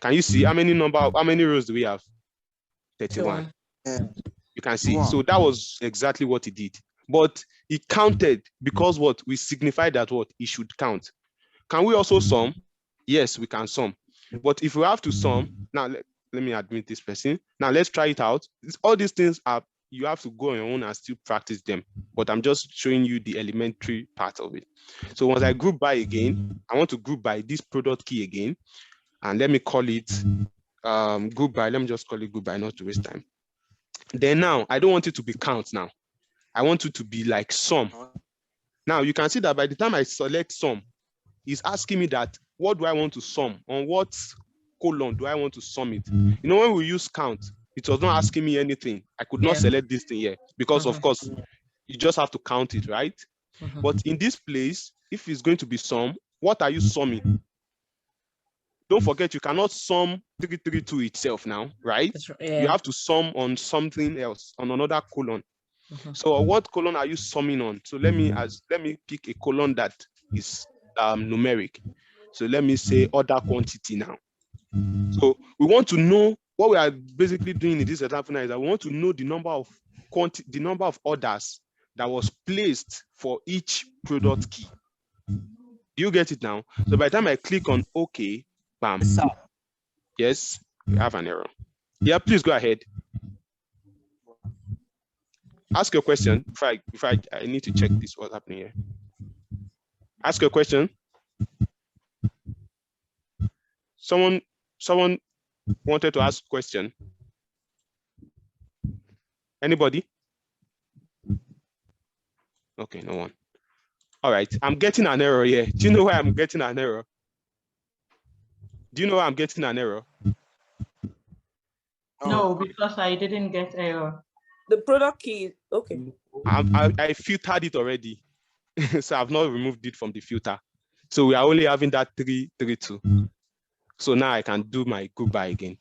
Can you see how many rows do we have? 31. You can see. So that was exactly what he did. But he counted because what? We signified that what? He should count. Can we also sum? Yes, we can sum. But if we have to sum, now let me admit this person. Now let's try it out. All these things are, you have to go on your own and still practice them. But I'm just showing you the elementary part of it. So once I group by again, I want to group by this product key again. And let me call it group by. Let me just call it group by, not to waste time. Then now, I don't want it to be count now. I want it to be like sum. Now, you can see that by the time I select sum, it's asking me that, what do I want to sum? On what column do I want to sum it? You know, when we use count, it was not asking me anything. I could not select this thing here because, of course, you just have to count it, right? But in this place, if it's going to be sum, what are you summing? Don't forget, you cannot sum 332 itself now, right? You have to sum on something else, on another column. So what column are you summing on? So let me pick a column that is numeric. So let me say order quantity now. So we want to know, what we are basically doing in this example now is that we want to know the number of orders that was placed for each product key. Do you get it now? So by the time I click on OK, bam. Yes, we have an error. Yeah, please go ahead. Ask your question. If I need to check this, what's happening here. Ask your question. Someone wanted to ask a question. Anybody? Okay, no one. All right, I'm getting an error here. Do you know why I'm getting an error? Do you know why I'm getting an error? No, because I didn't get error. The product key, okay. I filtered it already. So I've not removed it from the filter. So we are only having that 332. So now I can do my group by again.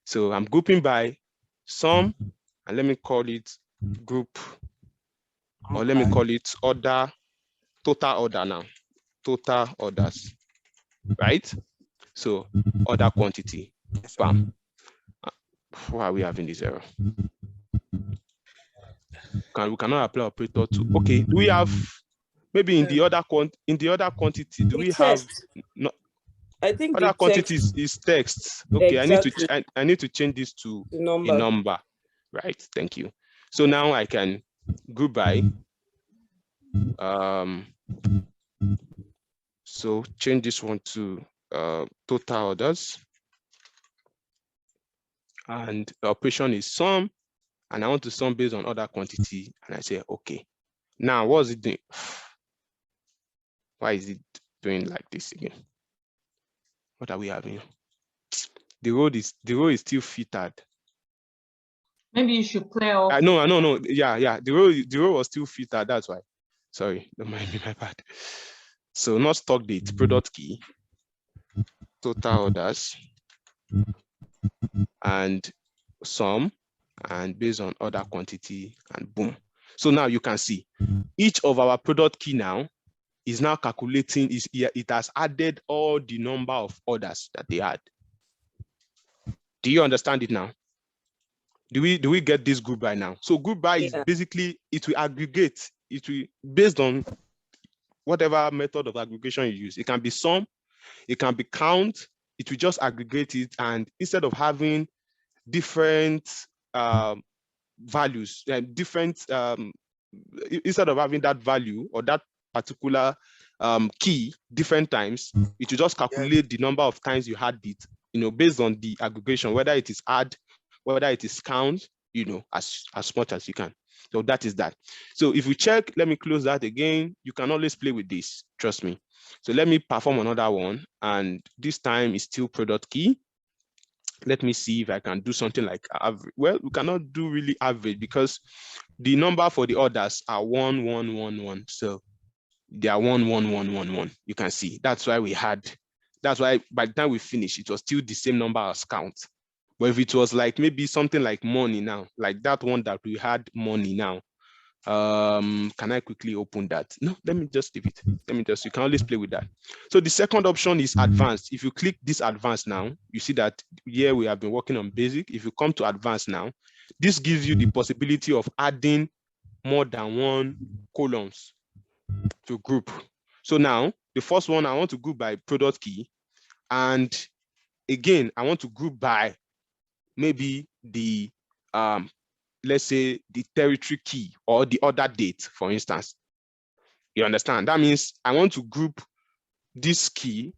So I'm grouping by sum, and let me call it group, or let me call it order, total order now, total orders, right? So order quantity, bam. Why are we having this error? We cannot apply operator to, okay, do we have, maybe in the other quantity, do we have, no, I think other quantities is text. Okay, exactly. I need to change this to a number. Right, thank you. So now I can group by, so change this one to total orders. and the operation is sum, and I want to sum based on other quantity, and I say, okay. Now, what's it doing? Why is it doing like this again? What are we having? The row is still filtered. Maybe you should play off. No. Yeah. The row was still filtered. That's why. Sorry, don't mind me, my bad. So not stock date, product key, total orders, and sum, and based on order quantity, and boom. So now you can see each of our product key now is now calculating, it has added all the number of orders that they had. Do you understand it now? Do we get this group by now? So group by is basically, it will aggregate, it will based on whatever method of aggregation you use. It can be sum, it can be count, it will just aggregate it, and instead of having different values, instead of having that value or that particular key different times, it will just calculate the number of times you had it, based on the aggregation, whether it is add, whether it is count, as much as you can. So that is that. So if we check, let me close that again. You can always play with this, trust me. So let me perform another one, and this time is still product key. Let me see if I can do something like average. Well, we cannot do really average because the number for the orders are 1, 1, 1, 1. So they are 1, 1, 1, 1, 1. You can see that's why by the time we finish, it was still the same number as count. But if it was like maybe something like money now, like that one that we had money now, can I quickly open that? No, let me just leave it. You can always play with that. So the second option is advanced. If you click this advanced now, you see that here we have been working on basic. If you come to advanced now, this gives you the possibility of adding more than one columns to group. So now the first one, I want to group by product key. And again, I want to group by maybe the let's say the territory key or the order date, for instance. You understand? That means I want to group this key,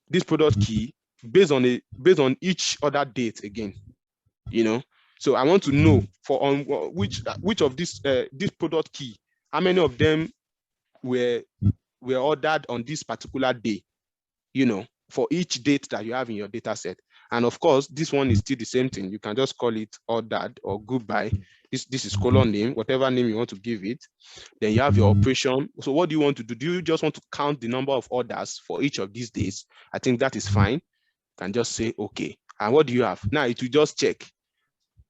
this product key, based on each order date again. So I want to know for which of this product key, how many of them were ordered on this particular day, for each date that you have in your data set. And of course, this one is still the same thing. You can just call it ordered or group by. This is column name, whatever name you want to give it. Then you have your operation. So what do you want to do? Do you just want to count the number of orders for each of these days? I think that is fine. You can just say, okay. And what do you have? Now it will just check.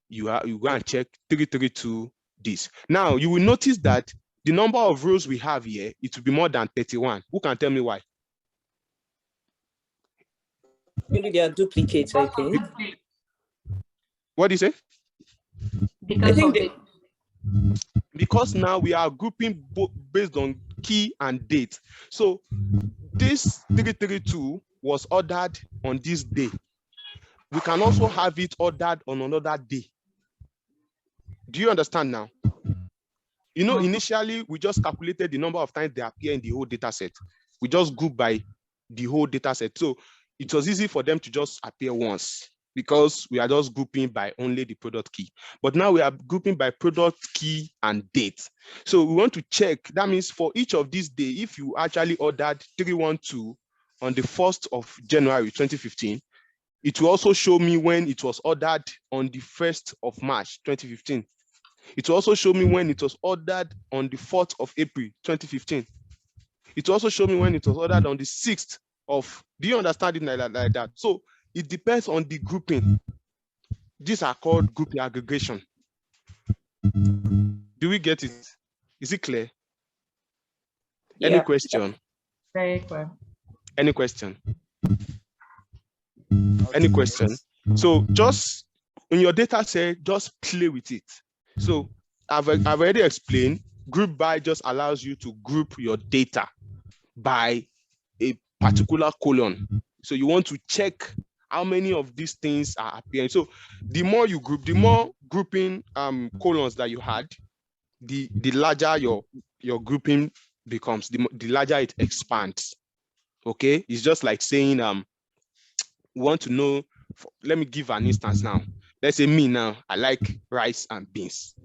You go and check 332 this. Now you will notice that the number of rows we have here, it will be more than 31. Who can tell me why? Maybe they are duplicates, I think. What do you say? Because now we are grouping based on key and date. So this 332 was ordered on this day. We can also have it ordered on another day. Do you understand now? Initially, we just calculated the number of times they appear in the whole data set. We just group by the whole data set. So it was easy for them to just appear once because we are just grouping by only the product key. But now we are grouping by product key and date. So we want to check. That means for each of these days, if you actually ordered 312 on the 1st of January 2015, it will also show me when it was ordered on the 1st of March 2015. It will also show me when it was ordered on the 4th of April 2015. It will also show me when it was ordered on the 6th of, do you understand it like that? So it depends on the grouping. These are called grouping aggregation. Do we get it? Is it clear? Yeah. Any question? Very clear. Any question? Any question? So just in your data set, just play with it. So I've already explained, group by just allows you to group your data by a particular column. So you want to check how many of these things are appearing. So the more you group, the more grouping columns that you had, the larger your grouping becomes, the larger it expands. Okay, it's just like saying we want to know, let me give an instance now. let's say me now, I like rice and beans,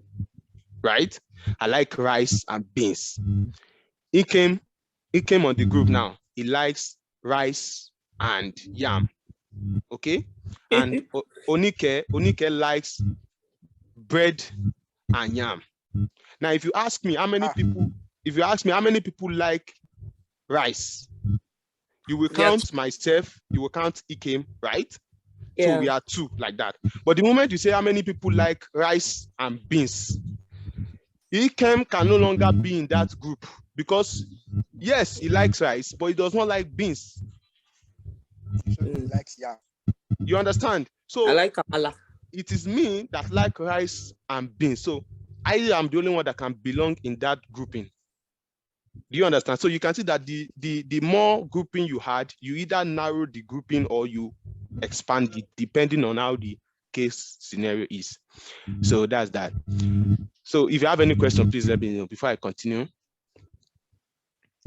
right? I like rice and beans. He came on the group now. He likes rice and yam, okay? And Onike likes bread and yam. Now, if you ask me how many people, like rice, you will count myself, you will count Ikem, right? Yeah. So we are 2 like that. But the moment you say how many people like rice and beans, Ikem can no longer be in that group because yes, he likes rice, but he does not like beans. He likes yam. You understand? So I like amala. it is me that like rice and beans. So I am the only one that can belong in that grouping. Do you understand? So you can see that the more grouping you had, you either narrow the grouping or you expand it depending on how the case scenario is. So that's that. So if you have any question, please let me know before I continue.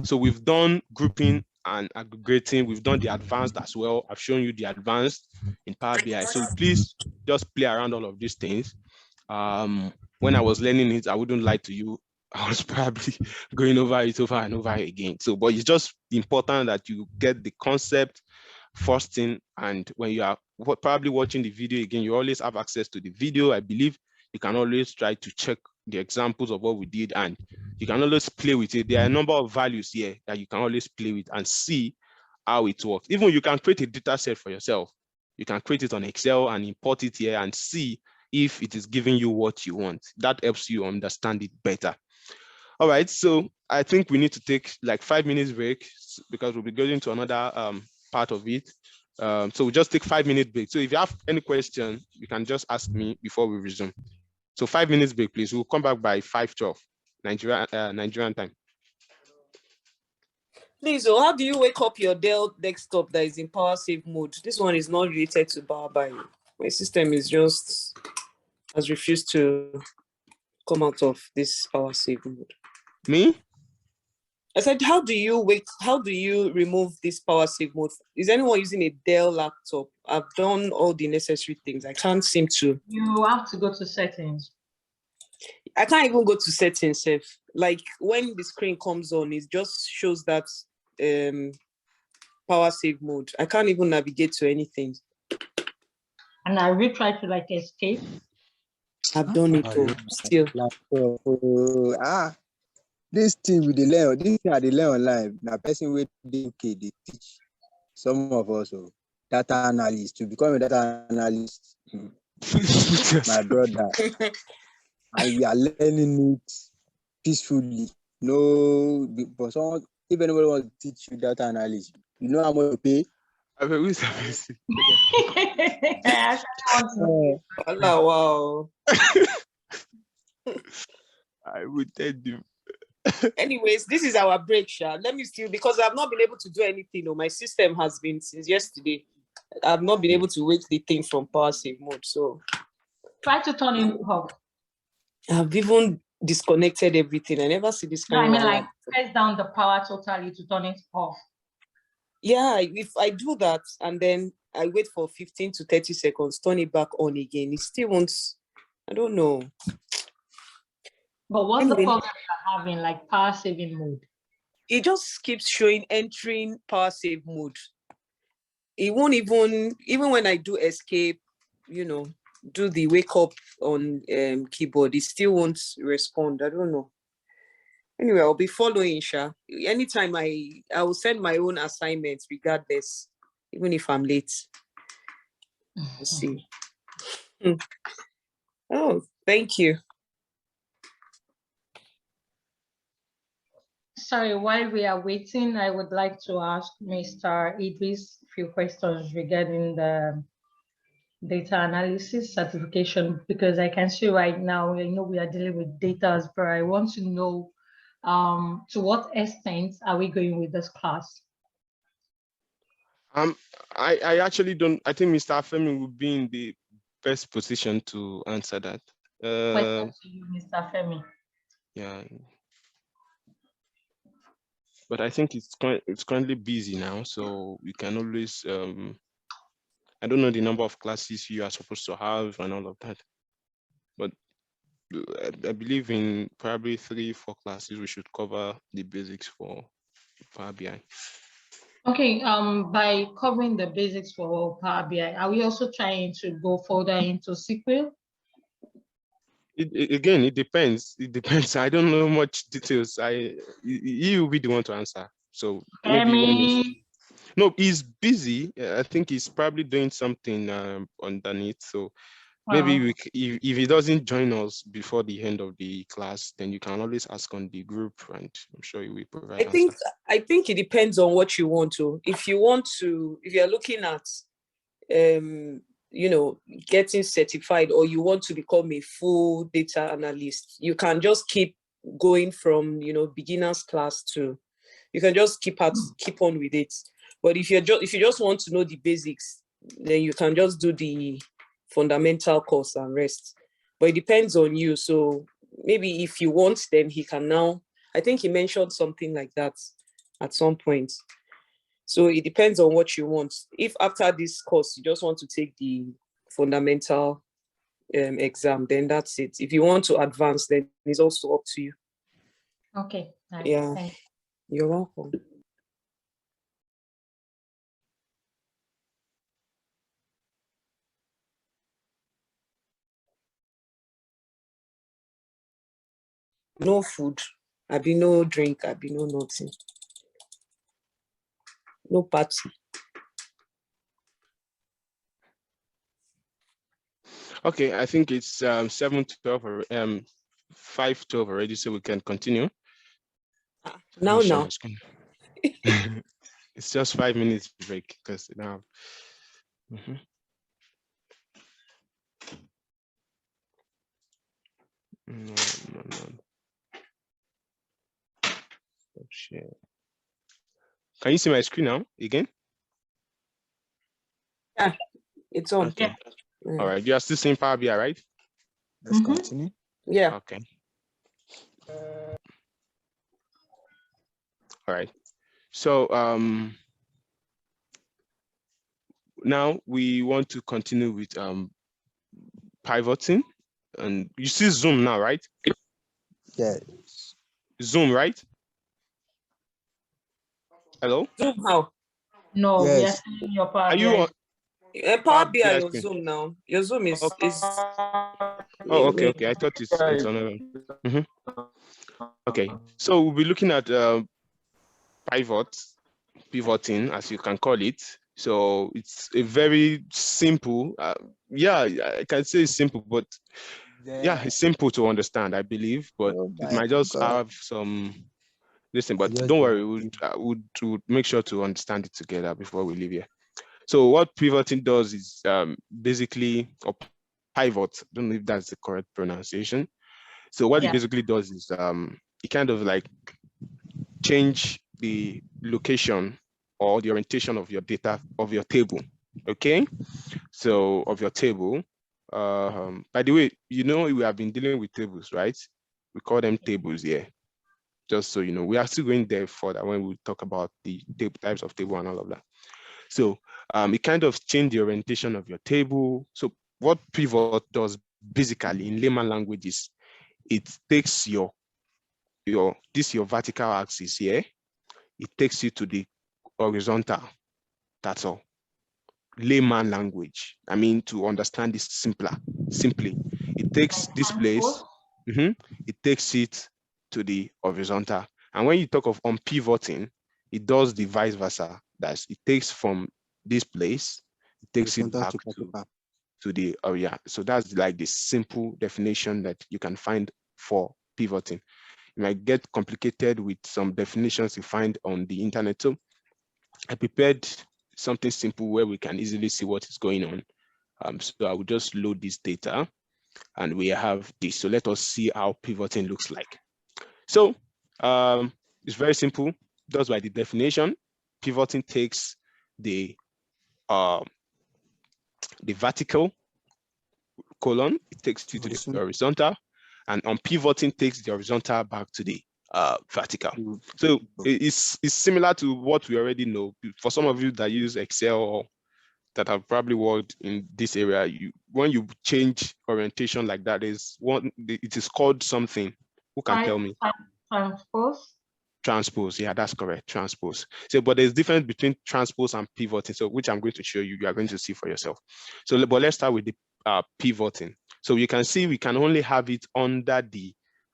So we've done grouping and aggregating. We've done the advanced as well. I've shown you the advanced in Power BI. So please just play around all of these things. When I was learning it, I wouldn't lie to you, I was probably going over it over and over again. So, but it's just important that you get the concept first thing. And when you are probably watching the video again, you always have access to the video. I believe you can always try to check the examples of what we did, and you can always play with it. There are a number of values here that you can always play with and see how it works. Even you can create a data set for yourself. You can create it on Excel and import it here and see if it is giving you what you want. That helps you understand it better. All right, so I think we need to take like 5 minutes break because we'll be going to another part of it. So we'll just take 5 minute break. So if you have any question, you can just ask me before we resume. So 5 minutes break, please. We'll come back by 5:12 Nigerian time. Please, so how do you wake up your Dell desktop that is in power save mode? This one is not related to PowerBI. My system is just has refused to come out of this power save mode. Me? I said, how do you remove this power save mode? Is anyone using a Dell laptop? I've done all the necessary things. I can't seem to. You have to go to settings. I can't even go to settings. Like when the screen comes on, it just shows that power save mode. I can't even navigate to anything. And I will try to like escape. I've done it all still. This thing with the learn, this thing at the learn online. Now, person with the okay, they teach some of us data analyst to become a data analyst. My brother, and we are learning it peacefully. No, but someone, if anybody wants to teach you data analysis, you know how much to pay. Wow. I would tell you. Anyways, this is our break, Sha. Let me still, because I've not been able to do anything. My system has been since yesterday. I've not been able to wake the thing from power save mode. So try to turn it off. I've even disconnected everything. I never see this kind of. Like press down the power totally to turn it off. Yeah, if I do that and then I wait for 15 to 30 seconds, turn it back on again, it still won't. I don't know. But what's the problem you're having, like power saving mode? It just keeps showing entering power save mode. It won't even when I do escape, do the wake up on keyboard, it still won't respond. I don't know. Anyway, I'll be following Sha. Anytime I will send my own assignments regardless, even if I'm late. Let's see. Oh, thank you. Sorry, while we are waiting, I would like to ask Mr. Idris a few questions regarding the data analysis certification, because I can see right now, we are dealing with data, but I want to know to what extent are we going with this class? I actually don't. I think Mr. Femi will be in the best position to answer that. Question to you, Mr. Femi. Yeah, but I think it's currently busy now, so we can always I don't know the number of classes you are supposed to have and all of that, but I believe in probably 3-4 classes we should cover the basics for Power BI. Okay, by covering the basics for Power BI, are we also trying to go further into SQL? Again, it depends. It depends. I don't know much details. You will be the one to answer. So maybe when no, he's busy. I think he's probably doing something underneath. So maybe if he doesn't join us before the end of the class, then you can always ask on the group, and I'm sure he will provide answer. I think it depends on what you want to. If you're looking at you know, getting certified, or you want to become a full data analyst, you can just keep going from, you know, beginners class to, you can just keep on with it. But if you just want to know the basics, then you can just do the fundamental course and rest. But it depends on you. So maybe if you want, then he can now, I think he mentioned something like that at some point. So it depends on what you want. If after this course, you just want to take the fundamental exam, then that's it. If you want to advance, then it's also up to you. Okay. Nice. Yeah. Thanks. You're welcome. No food. I be no drink. I be no nothing. No party. Okay, I think it's 7:12 or 5:12 already, so we can continue. Now. It's just 5 minutes break because now. No. Stop share. Can you see my screen now again? Yeah, it's on. Okay. Yeah. All right. You are still seeing Power BI, right? Let's continue. Yeah. Okay. All right. So now we want to continue with pivoting, and you see Zoom now, right? Yes. Zoom, right? Hello? Zoom how? No, Yes. we are seeing your Power Are you on Power BI your Zoom now? Your Zoom is Oh, okay. I thought it's on. Okay, so we'll be looking at pivoting, as you can call it. So it's a very simple, yeah, I can say it's simple, but yeah, it's simple to understand, I believe, but it might just have some listen, but don't worry, we'll make sure to understand it together before we leave here. So what pivoting does is basically, or pivot, I don't know if that's the correct pronunciation. So what it basically does is it kind of like change the location or the orientation of your data, of your table, okay? So of your table. By the way, you know, we have been dealing with tables, right? We call them tables here. Just so you know, we are still going there for that when we talk about the types of table and all of that. So it kind of change the orientation of your table. So what pivot does basically in layman language is it takes your vertical axis here, it takes you to the horizontal. That's all. Layman language. I mean, to understand this simply, it takes this place, it takes it to the horizontal. And when you talk of pivoting, it does the vice versa. That's it takes from this place, it takes it back to the area. So that's like the simple definition that you can find for pivoting. It might get complicated with some definitions you find on the internet. So I prepared something simple where we can easily see what is going on. So I will just load this data and we have this. So let us see how pivoting looks like. So it's very simple. Just by the definition, pivoting takes the vertical colon, it takes you to the horizontal, and pivoting takes the horizontal back to the vertical. So it's similar to what we already know. For some of you that use Excel or that have probably worked in this area, when you change orientation like that, it is called something. Who can tell me? Transpose. Transpose, yeah, that's correct, transpose. So, but there's difference between transpose and pivoting, so which I'm going to show you, you are going to see for yourself. So, but let's start with the pivoting. So you can see we can only have it under the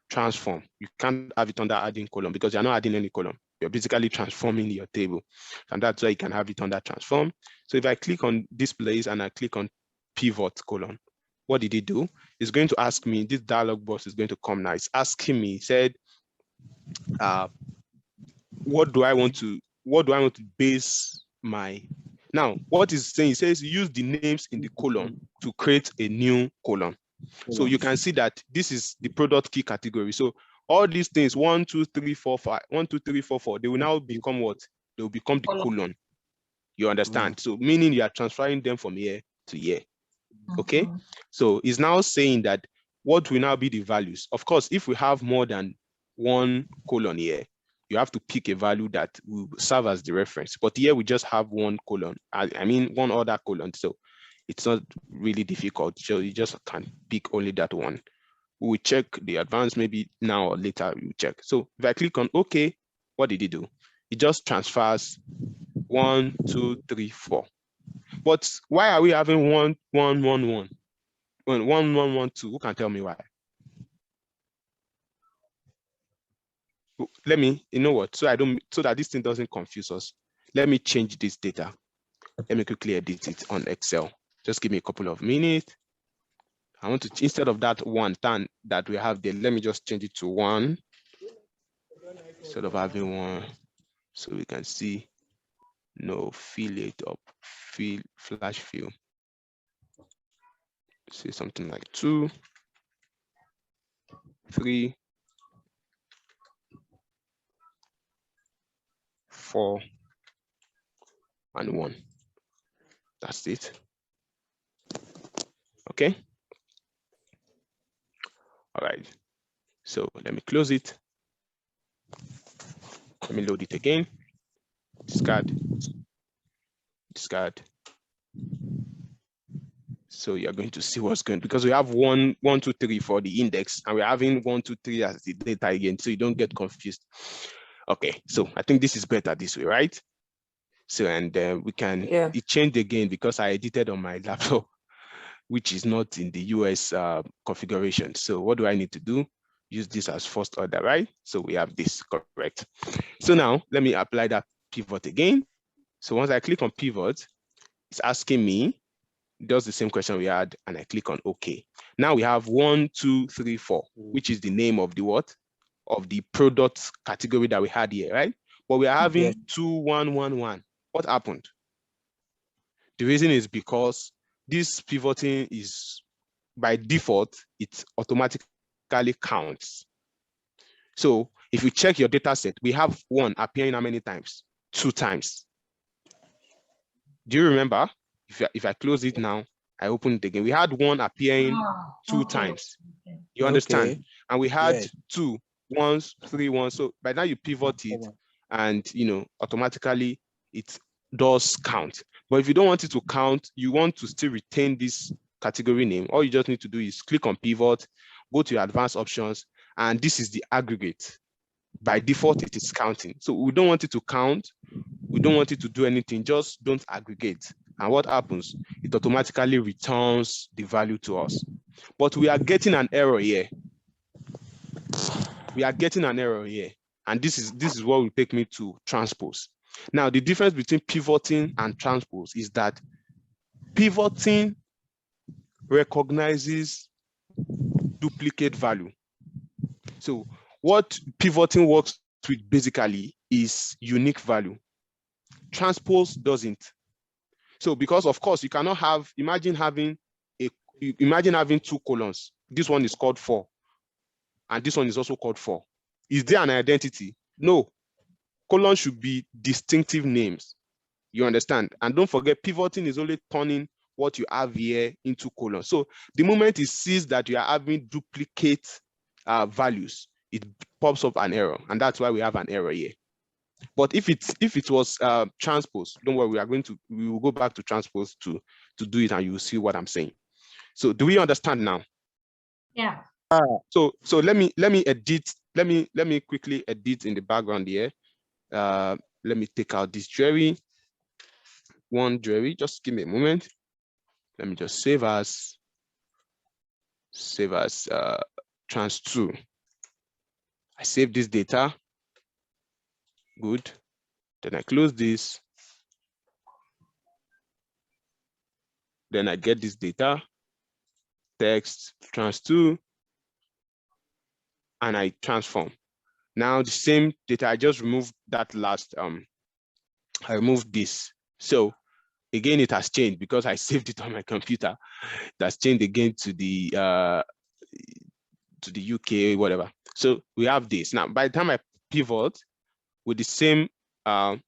transform. You can't have it under adding column because you're not adding any column. You're basically transforming your table. And that's why you can have it under transform. So if I click on this place and I click on pivot colon, what did it do? It's going to ask me, this dialog box is going to come now. It's asking me, it said, what do I want to base my, now what is saying, it says use the names in the column to create a new column. So you can see that this is the product key category. So all these things, 1, 2, 3, 4, 5, 1, 2, 3, 4, 4, they will now become what? They will become the column. You understand? So meaning you are transferring them from here to here. Okay. So it's now saying that what will now be the values? Of course, if we have more than one colon here, you have to pick a value that will serve as the reference. But here we just have one colon. I mean, one other colon. So it's not really difficult. So you just can pick only that one. We will check the advanced maybe now or later. We will check. So if I click on OK, what did it do? It just transfers 1, 2, 3, 4. But why are we having 1, 1, 1, 1? 1, 1, 1, 1, 2. Who can tell me why? Let me, you know what? So that this thing doesn't confuse us. Let me change this data. Let me quickly edit it on Excel. Just give me a couple of minutes. I want to, instead of that 1 tan that we have there, let me just change it to 1 instead of having 1, so we can see. No, fill it up, flash fill. Say something like 2, 3, 4, and 1. That's it. Okay. All right. So let me close it. Let me load it again. Discard. Discard. So you're going to see what's going, because we have 1, 1, 2, 3 for the index, and we're having 1, 2, 3 as the data again, so you don't get confused. Okay, so I think this is better this way, right? So, and we can, it changed again because I edited on my laptop, which is not in the US configuration. So what do I need to do? Use this as first order, right? So we have this, correct. So now let me apply that pivot again. So once I click on pivot, it's asking me, does the same question we had, and I click on OK. Now we have 1, 2, 3, 4, which is the name of the what? Of the product category that we had here, right? But we're having 2, 1, 1, 1. What happened? The reason is because this pivoting is, by default, it automatically counts. So if you check your data set, we have 1 appearing how many times? 2 times. Do you remember? If I close it now, I open it again. We had 1 appearing 2 times. You understand? And we had 2 1s, 3 1s. So by now you pivot it, and automatically it does count. But if you don't want it to count, you want to still retain this category name, all you just need to do is click on pivot, go to your advanced options, and this is the aggregate. By default, it is counting. So we don't want it to count. We don't want it to do anything, just don't aggregate. And what happens? It automatically returns the value to us. But we are getting an error here. We are getting an error here. And this is what will take me to transpose. Now, the difference between pivoting and transpose is that pivoting recognizes duplicate value. So what pivoting works with basically is unique value. Transpose doesn't. So because of course you cannot have, imagine having 2 colons. This one is called 4, and this one is also called 4. Is there an identity? No. Colons should be distinctive names. You understand? And don't forget, pivoting is only turning what you have here into colons. So the moment it sees that you are having duplicate values, it pops up an error, and that's why we have an error here. But if it was transpose, don't worry, we will go back to transpose to do it, and you will see what I'm saying. So do we understand now? Yeah. So let me edit. Let me quickly edit in the background here. Let me take out this Jerry. One Jerry. Just give me a moment. Let me just save as trans2. I save this data. Good. Then I close this. Then I get this data, text, trans2, and I transform. Now the same data, I just removed that last, I removed this. So again, it has changed because I saved it on my computer. That's changed again to the UK, whatever. So we have this. Now, by the time I pivot with the same, don't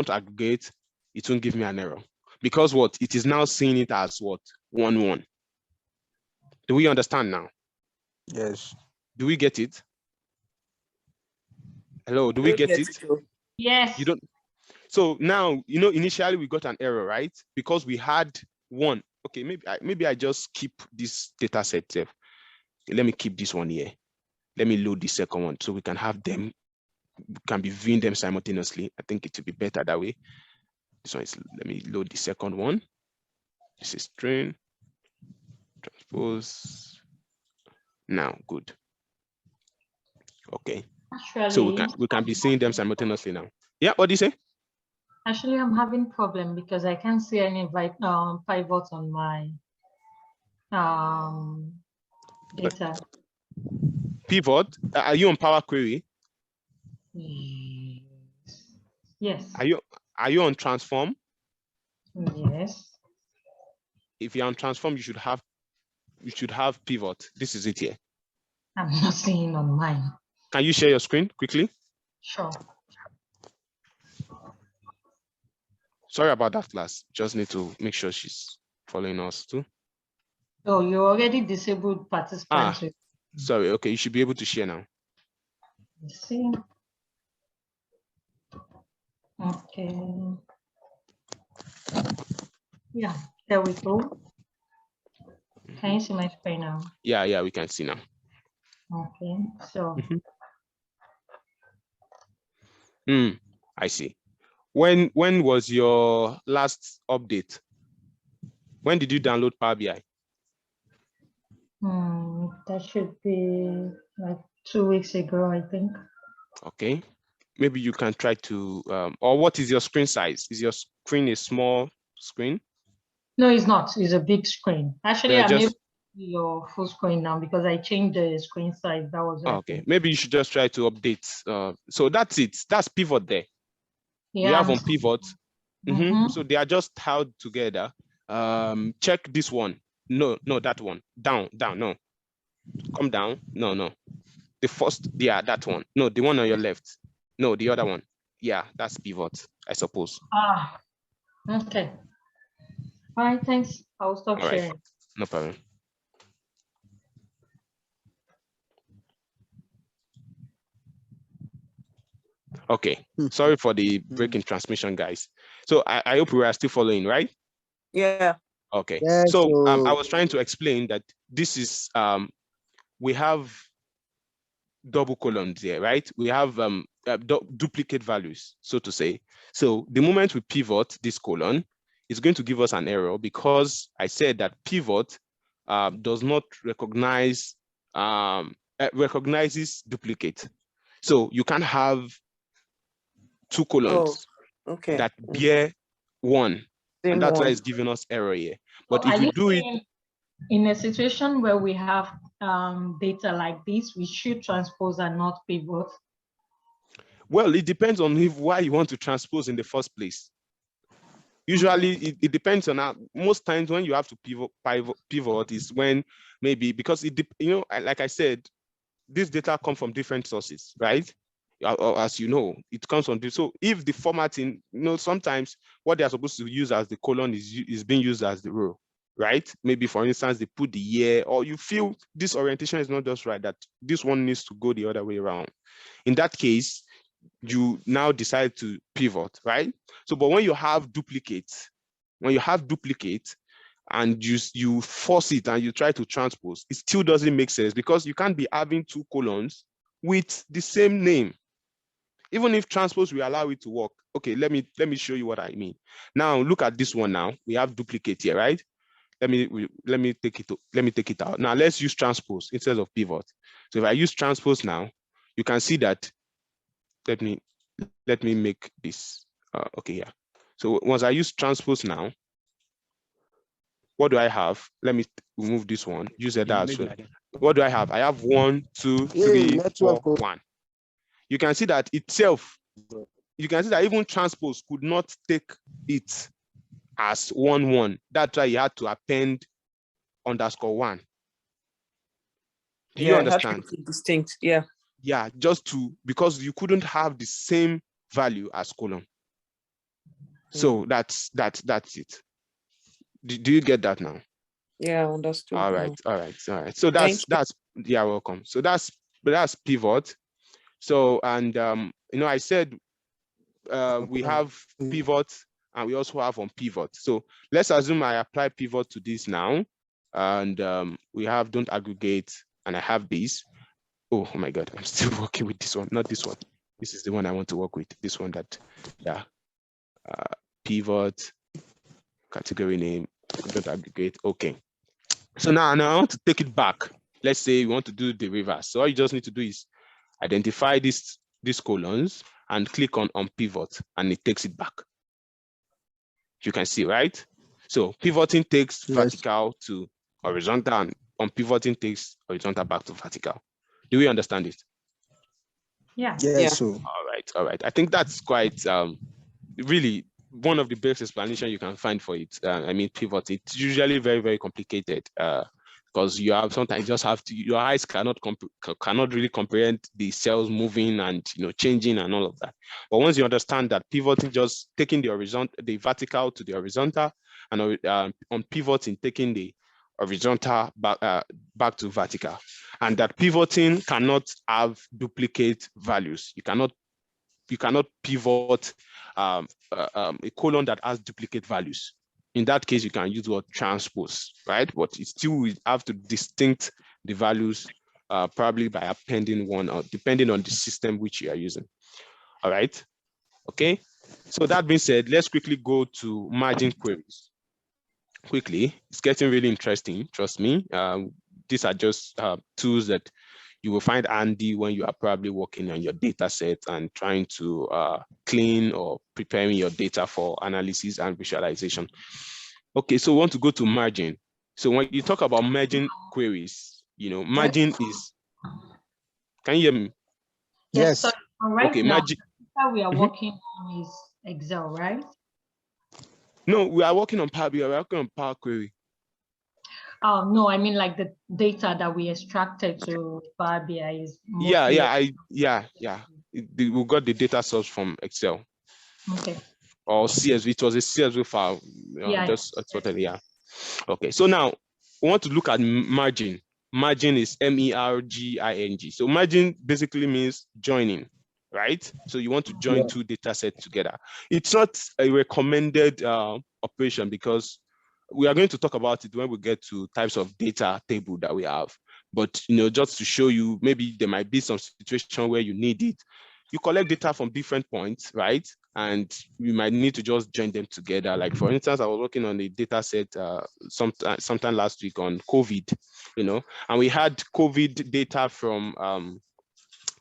aggregate, it won't give me an error. Because what? It is now seeing it as what? 1, 1. Do we understand now? Yes. Do we get it? Hello, do we get it? Yes. You don't. So now, you know, initially we got an error, right? Because we had 1. Okay, maybe I just keep this data set. Let me keep this one here. Let me load the second one so we can have them, can be viewing them simultaneously. I think it will be better that way. This one is, let me load the second one. This is string, transpose. Now, good. Okay. Actually, so we can be seeing them simultaneously now. Yeah, what do you say? Actually, I'm having problem because I can't see any pivot on my data. Pivot? Are you on PowerQuery? Yes. Are you on transform? Yes. If you're on transform, you should have pivot. This is it here. I'm not seeing on mine. Can you share your screen quickly? Sure. Sorry about that, class. Just need to make sure she's following us too. Oh, you already disabled participants. Sorry. Okay, you should be able to share now. Let's see. Okay. Yeah, there we go. Can you see my screen now? Yeah, we can see now. Okay, so. I see. When was your last update? When did you download PowerBI? That should be like 2 weeks ago, I think. Okay. Maybe you can try to, or what is your screen size? Is your screen a small screen? No, it's not. It's a big screen. Actually, Yeah, I'm able to see your full screen now because I changed the screen size. That was okay. Maybe you should just try to update. So that's it. That's pivot there. Yeah, we have on pivot. So they are just held together. Check this one. No, that one. Down, no. Come down. No. The first, yeah, that one. No, the one on your left. No, the other one. Yeah, that's pivot, I suppose. Okay. All right, thanks. I'll stop sharing. No problem. Okay, sorry for the break in transmission, guys. So I hope we are still following, right? Yeah. Okay. Yes, So I was trying to explain that this is we have double columns here, right? We have duplicate values, so to say. So the moment we pivot this column, it's going to give us an error because I said that pivot does not recognize recognizes duplicate. So you can have 2 columns that bear 1, and that's why it's giving us error here. But if you do it in a situation where we have data like this, we should transpose and not pivot. Well, it depends on why you want to transpose in the first place. Usually, it depends on most times when you have to pivot is when maybe because like I said, this data come from different sources, right? As you know, it comes from this. So if the formatting, sometimes what they are supposed to use as the colon is being used as the row, right? Maybe for instance, they put the year, or you feel this orientation is not just right, that this one needs to go the other way around. In that case, you now decide to pivot, right? So, but when you have duplicates, and you force it and you try to transpose, it still doesn't make sense because you can't be having 2 colons with the same name. Even if transpose will allow it to work. Okay, let me show you what I mean. Now look at this one. Now we have duplicate here, right? Let me take it out. Now let's use transpose instead of pivot. So if I use transpose now, you can see that. Let me make this okay, yeah. So once I use transpose now, what do I have? Let me remove this one. Use that as well. What do I have? I have 1, 2, 3, 4, 1. You can see that itself. You can see that even transpose could not take it as 1, 1. That's why you had to append _1. Do you understand? Distinct, yeah. Yeah, because you couldn't have the same value as column. So that's it. Do you get that now? Yeah, understood. All right. So that's yeah, welcome. So that's pivot. So, and I said we have pivot and we also have on pivot. So let's assume I apply pivot to this now, and we have don't aggregate, and I have this. Oh my God, I'm still working with this one, not this one. This is the one I want to work with. This one that, yeah, pivot, category name, don't aggregate. Okay. So now I want to take it back. Let's say we want to do the reverse. So all you just need to do is identify these columns and click on pivot, and it takes it back. You can see, right? So pivoting takes vertical to horizontal, and unpivoting takes horizontal back to vertical. Do we understand it? Yeah. Yes. So. All right. I think that's quite really one of the best explanations you can find for it. I mean, pivot. It's usually very, very complicated because you have sometimes just have to. Your eyes cannot really comprehend the cells moving and changing and all of that. But once you understand that pivoting, just taking the vertical to the horizontal, and on pivoting, taking the horizontal back to vertical, and that pivoting cannot have duplicate values. You cannot pivot a colon that has duplicate values. In that case, you can use the word transpose, right? But it still will have to distinct the values probably by appending one, or depending on the system which you are using. All right. Okay. So that being said, let's quickly go to margin queries. Quickly, it's getting really interesting. Trust me. These are just tools that you will find handy when you are probably working on your data set and trying to clean or preparing your data for analysis and visualization. Okay, so we want to go to margin. So when you talk about margin queries, margin is, can you hear me? Yes. So right okay, now, margin. We are working on is Excel, right? No, we are working on PowerBI. We are working on PowerQuery. Oh no, I mean like the data that we extracted to PowerBI is mostly. We got the data source from Excel. Okay. Or CSV. It was a CSV file. Yeah. Okay. So now we want to look at margin. Margin is MERGING. So margin basically means joining, right? So you want to join two data sets together. It's not a recommended operation because we are going to talk about it when we get to types of data table that we have. But just to show you, maybe there might be some situation where you need it. You collect data from different points, right? And you might need to just join them together. Like for instance, I was working on a data set sometime last week on COVID, and we had COVID data from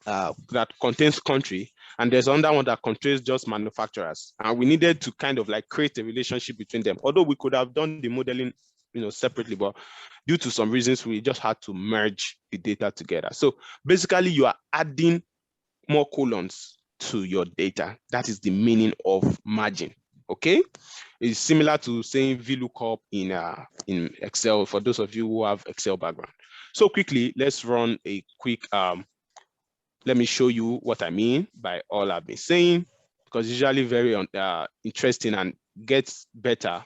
that contains country, and there's another one that contains just manufacturers, and we needed to kind of like create a relationship between them. Although we could have done the modeling, separately, but due to some reasons, we just had to merge the data together. So basically, you are adding more columns to your data. That is the meaning of margin. Okay, it's similar to saying VLOOKUP in Excel for those of you who have Excel background. So quickly, let's run a quick let me show you what I mean by all I've been saying, because it's usually very interesting and gets better,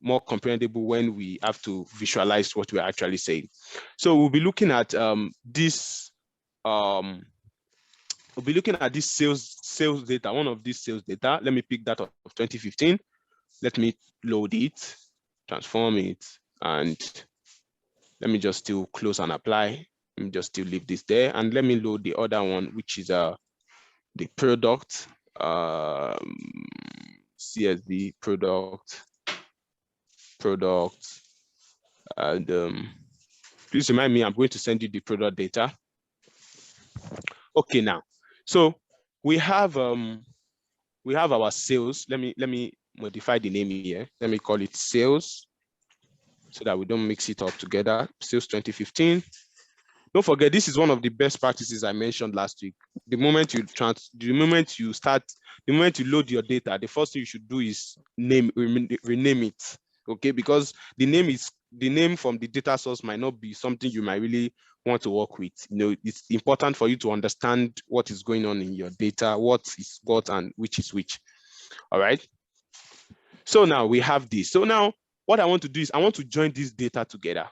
more comprehensible when we have to visualize what we're actually saying. So we'll be looking at this we'll be looking at this sales data, one of these sales data. Let me pick that of 2015. Let me load it, transform it, and let me just still close and apply. Let me just still leave this there, and let me load the other one, which is the product, CSV product, and please remind me, I'm going to send you the product data. Okay, now, so we have our sales. Let me modify the name here. Let me call it sales, so that we don't mix it up together. Sales 2015. Don't forget, this is one of the best practices I mentioned last week. The moment you load your data, the first thing you should do is rename it. Okay, because the name from the data source might not be something you might really want to work with. You know, it's important for you to understand what is going on in your data, what is what and which is which. All right. So now we have this. So now what I want to do is I want to join this data together.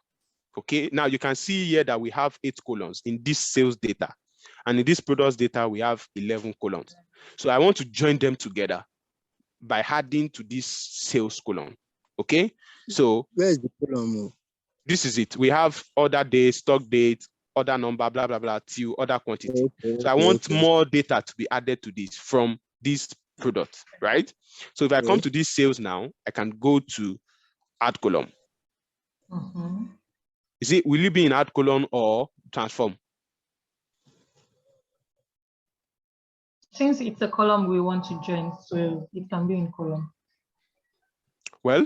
Okay, now you can see here that we have 8 columns in this sales data, and in this products data we have 11 columns. So I want to join them together by adding to this sales column. Okay, so where's the column? This is it. We have order date, stock date, order number, blah blah blah, till order quantity. So I want more data to be added to this from this product, right? So if I come to this sales now, I can go to add column. Will it be in add column or transform? Since it's a column we want to join, so it can be in column. Well,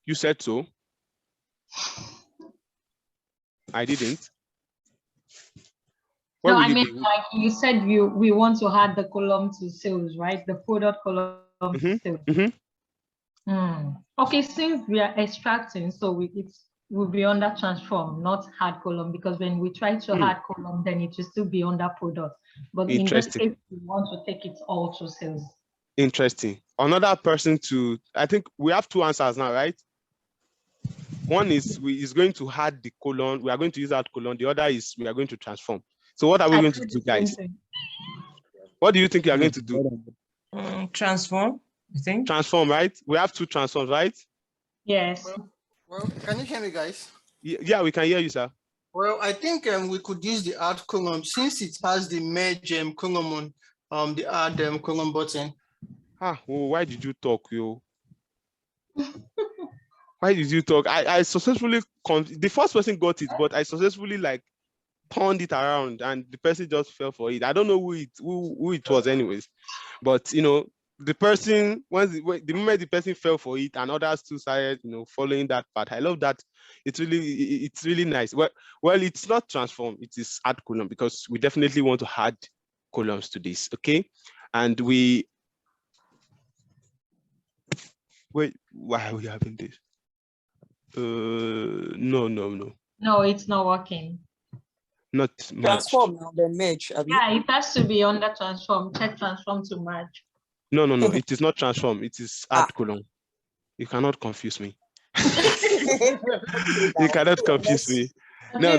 you said so. I didn't. No, I mean, like you said, we want to add the column to sales, right? The product column to sales. Okay, since we are extracting, so it will be under transform, not add column, because when we try to add column, then it will still be under product. But in this case, we want to take it all to sales. Interesting. Another person I think we have 2 answers now, right? One is going to add the colon. We are going to use that colon. The other is we are going to transform. So what are we going to do, guys? What do you think you are going to do? Transform, I think. Transform, right? We have 2 transforms, right? Yes. Well, can you hear me, guys? Yeah, we can hear you, sir. Well, I think we could use the add column since it has the merge column on the add column button. Why did you talk, yo? Why did you talk? I successfully, the first person got it, but I successfully like turned it around and the person just fell for it. I don't know who it was anyways, but you know, the person, the moment the person fell for it and others too started, you know, following that path. I love that. It's really nice. Well, it's not transform, it is add column, because we definitely want to add columns to this, okay? And wait, why are we having this? No. No, it's not working. Not transform now, then merge. Yeah, it has to be under transform. Check transform to merge. No. It is not transform. It is add column. You cannot confuse me. You cannot confuse me. No.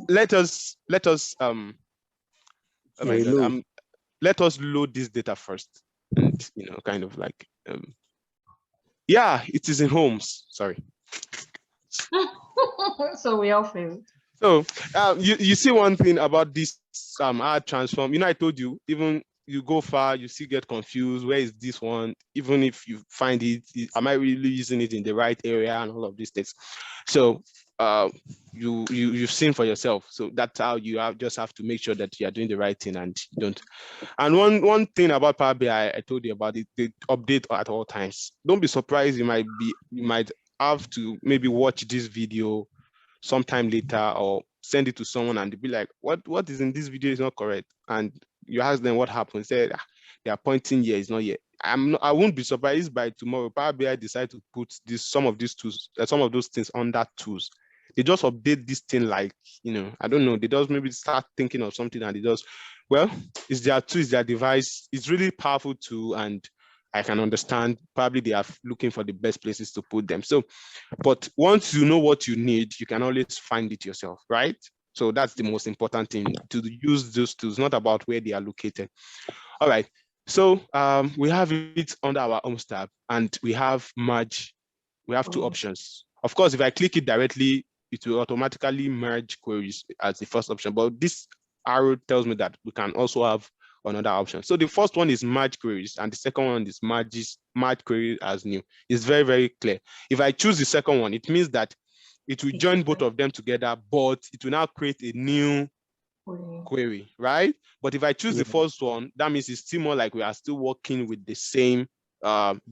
Let us. Oh my God. Let us load this data first, and you know, kind of like yeah, it is in homes. Sorry. So we all failed. So you see one thing about this add transform. You know, I told you, even you go far, you still get confused. Where is this one? Even if you find it, am I really using it in the right area and all of these things? So you've seen for yourself. So that's how you just have to make sure that you are doing the right thing and you don't. And one thing about PowerBI, I told you about it, they update at all times. Don't be surprised. You might have to maybe watch this video sometime later or send it to someone and they'll be like, what is in this video is not correct. And you ask them what happened, say they are pointing here, it's not here. I won't be surprised by tomorrow PowerBI decide to put some of these tools, some of those things on that tools. They just update this thing, like, you know, I don't know, they just maybe start thinking of something and they just, well, it's their tool, it's their device. It's really powerful too, and I can understand probably they are looking for the best places to put them. So, but once you know what you need, you can always find it yourself, right? So that's the most important thing, to use those tools, not about where they are located. All right. So we have it under our Homes tab, and we have merge. We have two options. Of course, if I click it directly, it will automatically merge queries as the first option. But this arrow tells me that we can also have another option. So the first one is merge queries, and the second one is merge query as new. It's very, very clear. If I choose the second one, it means that it will join both of them together, but it will now create a new query, right? But if I choose the first one, that means it's still more like we are still working with the same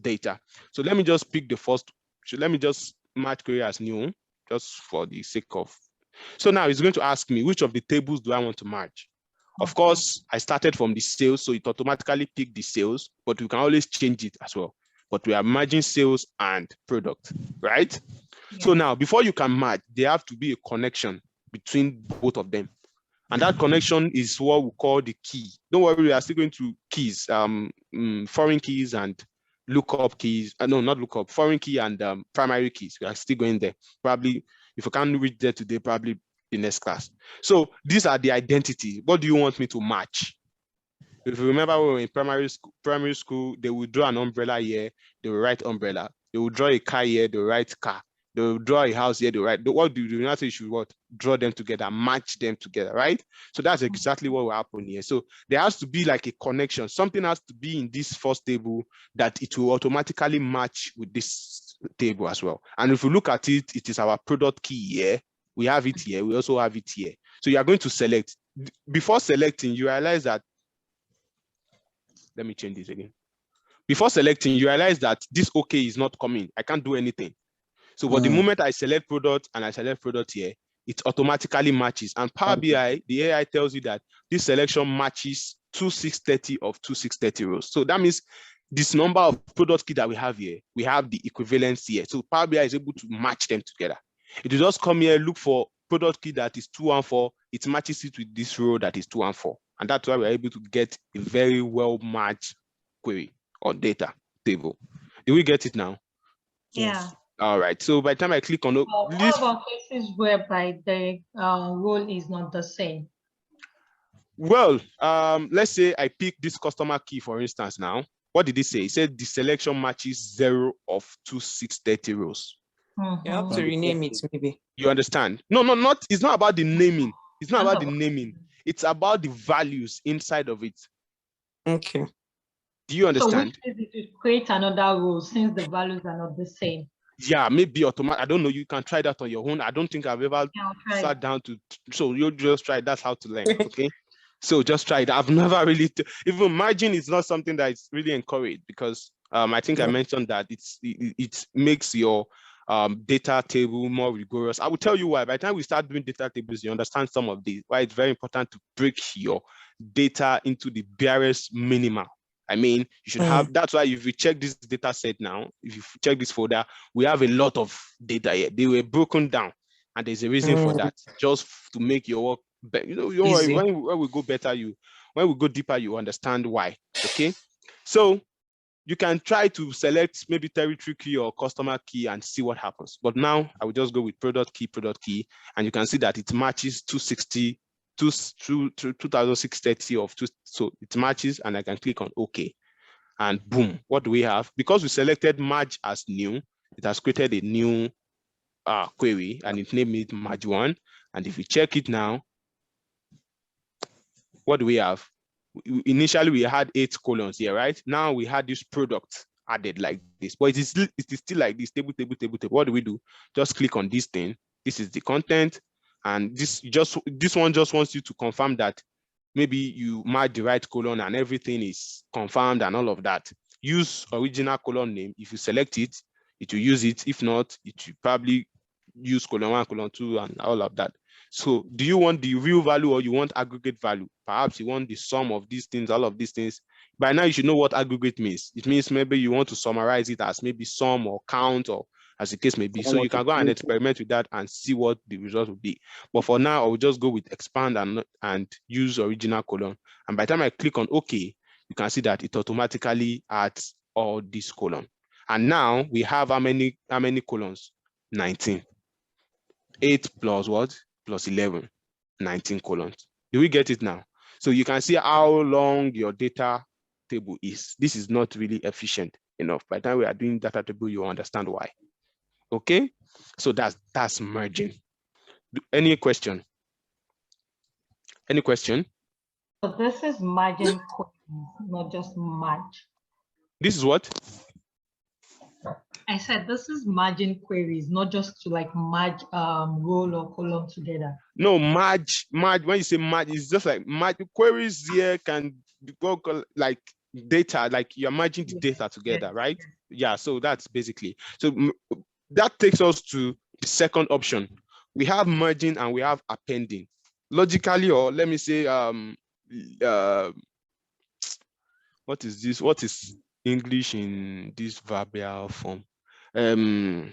data. So let me just pick the first. So let me just merge query as new, just for the sake of. So now it's going to ask me, which of the tables do I want to merge? Of course, I started from the sales, so it automatically picked the sales, but we can always change it as well. But we are merging sales and product, right? Yeah. So now, before you can merge, there have to be a connection between both of them. And that connection is what we call the key. Don't worry, we are still going to keys, foreign keys and lookup keys. No, not lookup, foreign key and primary keys. We are still going there. Probably, if you can't reach there today, probably the next class. So these are the identity. What do you want me to match? If you remember, when we were in primary school, they would draw an umbrella here, they will write umbrella. They will draw a car here, they will write car. They will draw a house here, they will write. What do you not say? You should what? Draw them together, match them together, right? So that's exactly what will happen here. So there has to be like a connection. Something has to be in this first table that it will automatically match with this table as well. And if you look at it, it is our product key here. We have it here. We also have it here. So you are going to select. Before selecting, you realize that. Let me change this again. Before selecting, you realize that this OK is not coming. I can't do anything. So but the moment I select product and I select product here, it automatically matches. And PowerBI, the AI tells you that this selection matches 2630 of 2630 rows. So that means this number of product key that we have here, we have the equivalence here. So PowerBI is able to match them together. It will just come here, look for product key that is 214. It matches it with this row that is 214. And that's why we're able to get a very well matched query or data table. Do we get it now? Yeah. All right. So by the time I click on what about cases whereby the role is not the same? Well, let's say I pick this customer key, for instance. Now, what did it say? It said the selection matches 0 of 2630 rows. You have to rename it, maybe. You understand? No, not. It's not about the naming. It's not about the naming. It's about the values inside of it. Okay. Do you understand? So which is it to create another role since the values are not the same? Yeah, maybe automatic. I don't know. You can try that on your own. I don't think I've ever sat down to. So you just try. That's how to learn. Okay. So just try it. I've never really. Even merging is not something that is really encouraged because I think I mentioned that it makes your data table more rigorous. I will tell you why. By the time we start doing data tables, you understand some of these. Why it's very important to break your data into the barest minimum. I mean, you should have, that's why if you check this data set now, if you check this folder, we have a lot of data here. They were broken down and there's a reason for that, just to make your work better. You know, when we go better, when we go deeper, you understand why, okay? So you can try to select maybe territory key or customer key and see what happens. But now I will just go with product key, and you can see that it matches 260, 2630 of 2, so it matches, and I can click on OK. And boom, what do we have? Because we selected merge as new, it has created a new query and it named it merge one. And if we check it now, what do we have? Initially we had 8 columns here, right? Now we had this product added like this, but it is still like this, table. What do we do? Just click on this thing. This is the content, and this one just wants you to confirm that maybe you mark the right column and everything is confirmed and all of that. Use original column name. If you select it, it will use it. If not, it will probably use column 1, column 2, and all of that. So do you want the real value or you want aggregate value? Perhaps you want the sum of these things, all of these things. By now you should know what aggregate means. It means maybe you want to summarize it as maybe sum or count or as the case may be. So you can go and experiment with that and see what the result will be. But for now, I will just go with expand and use original column. And by the time I click on OK, you can see that it automatically adds all these columns. And now we have how many columns? 19. 8 plus what? Plus 11. 19 columns. Do we get it now? So you can see how long your data table is. This is not really efficient enough. By the time we are doing data table, you understand why. Okay, so that's merging. Any question? Any question? So this is merging queries, not just merge. This is what? I said this is merging queries, not just to like merge row or column together. No, merge. When you say merge, it's just like merge. Queries here can go like data, like you're merging the data together, right? Yeah, so that's basically. So that takes us to the second option. We have merging and we have appending. Logically, or let me say, what is this? What is English in this verbal form? In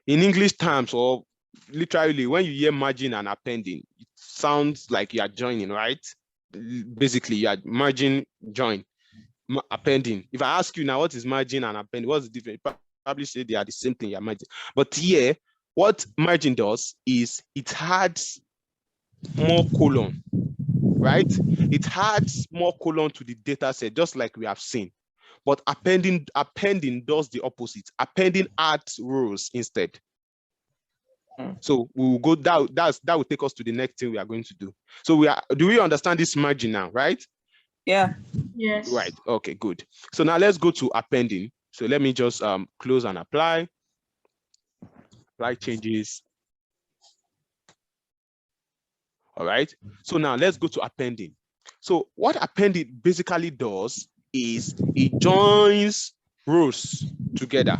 English terms, or literally, when you hear merging and appending, it sounds like you are joining, right? Basically, you are merging, join, appending. If I ask you now, what is merging and appending? What's the difference? You probably say they are the same thing, you're merging. But here, what merging does is it adds more column, right? It adds more column to the data set, just like we have seen. But appending does the opposite. Appending adds rows instead. So we will go that will take us to the next thing we are going to do. So do we understand this merging now, right? Yeah. Yes. Right. Okay, good. So now let's go to appending. So let me just close and apply changes. All right. So now let's go to appending. So what appending basically does is it joins rows together.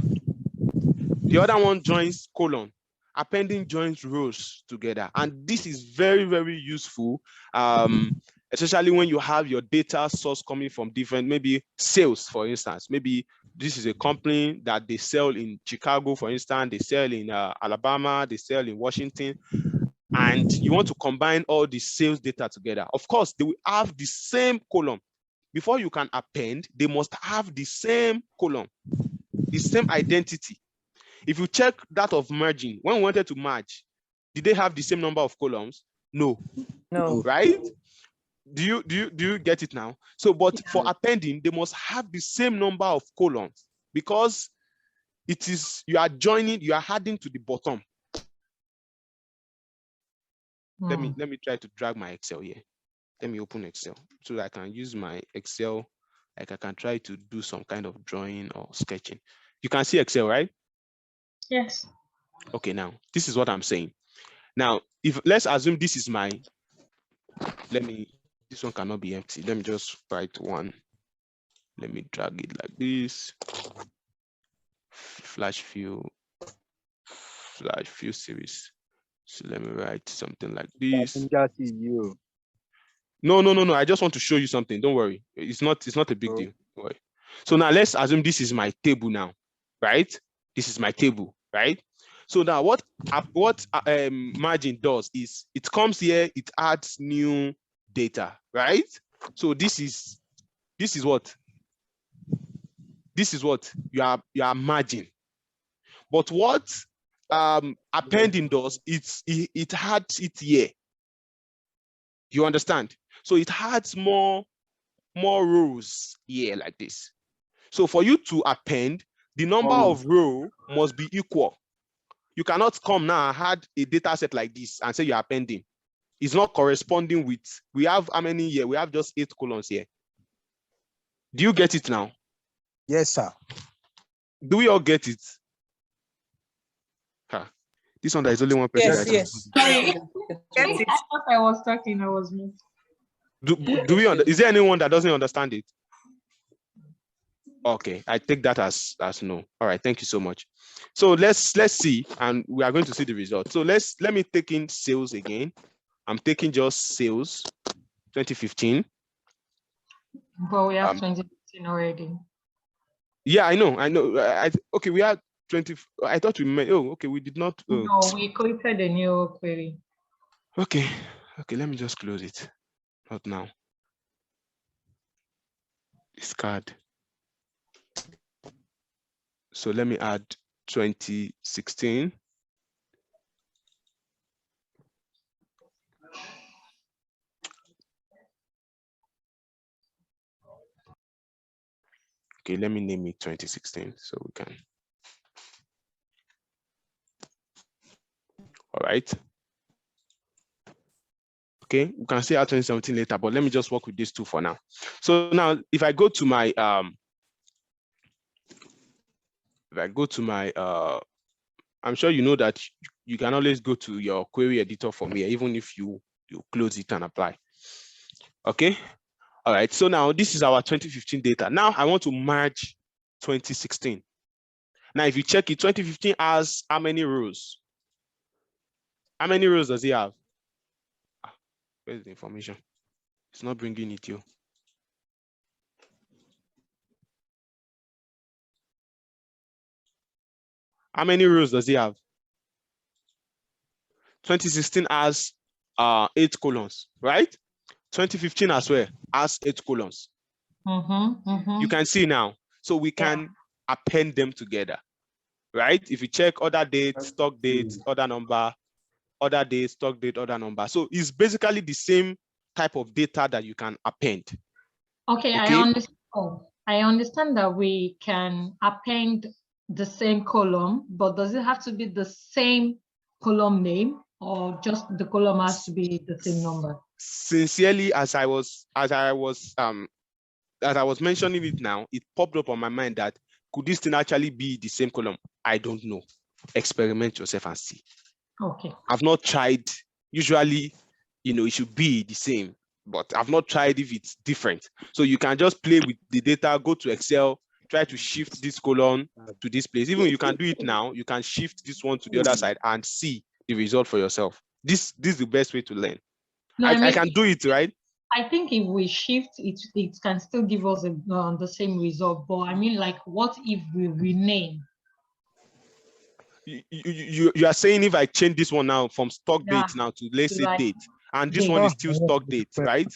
The other one joins column. Appending joins rows together. And this is very, very useful, especially when you have your data source coming from different, maybe sales, for instance. Maybe this is a company that they sell in Chicago, for instance, they sell in Alabama, they sell in Washington, and you want to combine all the sales data together. Of course, they will have the same column. Before you can append, they must have the same column, the same identity. If you check that of merging, when we wanted to merge, did they have the same number of columns? No. No. Right? Do you get it now? So, but for appending, they must have the same number of columns because it is you are joining, you are adding to the bottom. Let me try to drag my Excel here. Let me open Excel so that I can use my Excel, like I can try to do some kind of drawing or sketching. You can see Excel, right? Yes. Okay, now this is what I'm saying. Now, if let's assume this is my, this one cannot be empty. Let me just write one. Let me drag it like this. Flash fill series. So let me write something like this. No. I just want to show you something. Don't worry. It's not a big deal. Don't worry. So now let's assume this is my table now, right? This is my table, right? So now what margin does is it comes here, it adds new data, right? So this is what you are merging. But what appending does, it adds it here. You understand? So it adds more rows here like this. So for you to append, the number of rows must be equal. You cannot come now and add a data set like this and say you're appending. It's not corresponding with, we have how many here? We have just 8 columns here. Do you get it now? Yes, sir. Do we all get it? Huh. This one, there is only one person. Yes. Sorry. I thought I was talking, I was mute. Is there anyone that doesn't understand it? Okay, I take that as no. All right, thank you so much. So let's see, and we are going to see the result. So let me take in sales again. I'm taking just sales 2015. But we have 2015 already. Yeah, I know. Okay, we had 20. I thought we met. Oh, okay, we did not. No, we created a new query. Okay, let me just close it. Not now. Discard. So let me add 2016. Okay, let me name it 2016 so we can. All right. Okay, we can see our 2017 later, but let me just work with these two for now. So now if I go to my I'm sure you know that you can always go to your query editor from here, even if you close it and apply. Okay. All right. So now this is our 2015 data. Now I want to merge 2016. Now, if you check it, 2015 has how many rows? How many rows does it have? Where's the information? It's not bringing it to you. How many rows does it have? 2016 has 8 columns, right? 2015 as well has 8 columns. You can see now. So we can append them together, right? If you check other dates, stock dates, other number, other dates, stock date, other number. So it's basically the same type of data that you can append. Okay, I understand that we can append the same column, but does it have to be the same column name, or just the column has to be the same number? Sincerely, as I was mentioning it now, it popped up on my mind that could this thing actually be the same column? I don't know. Experiment yourself and see. Okay. I've not tried. Usually, it should be the same, but I've not tried if it's different. So you can just play with the data, go to Excel, try to shift this column to this place. Even you can do it now, you can shift this one to the other side and see the result for yourself. This is the best way to learn. No, I can do it, right? I think if we shift it, it can still give us the same result. But I mean, like, what if we rename? You are saying if I change this one now from stock date now to let's say date, and this one is still stock date, right?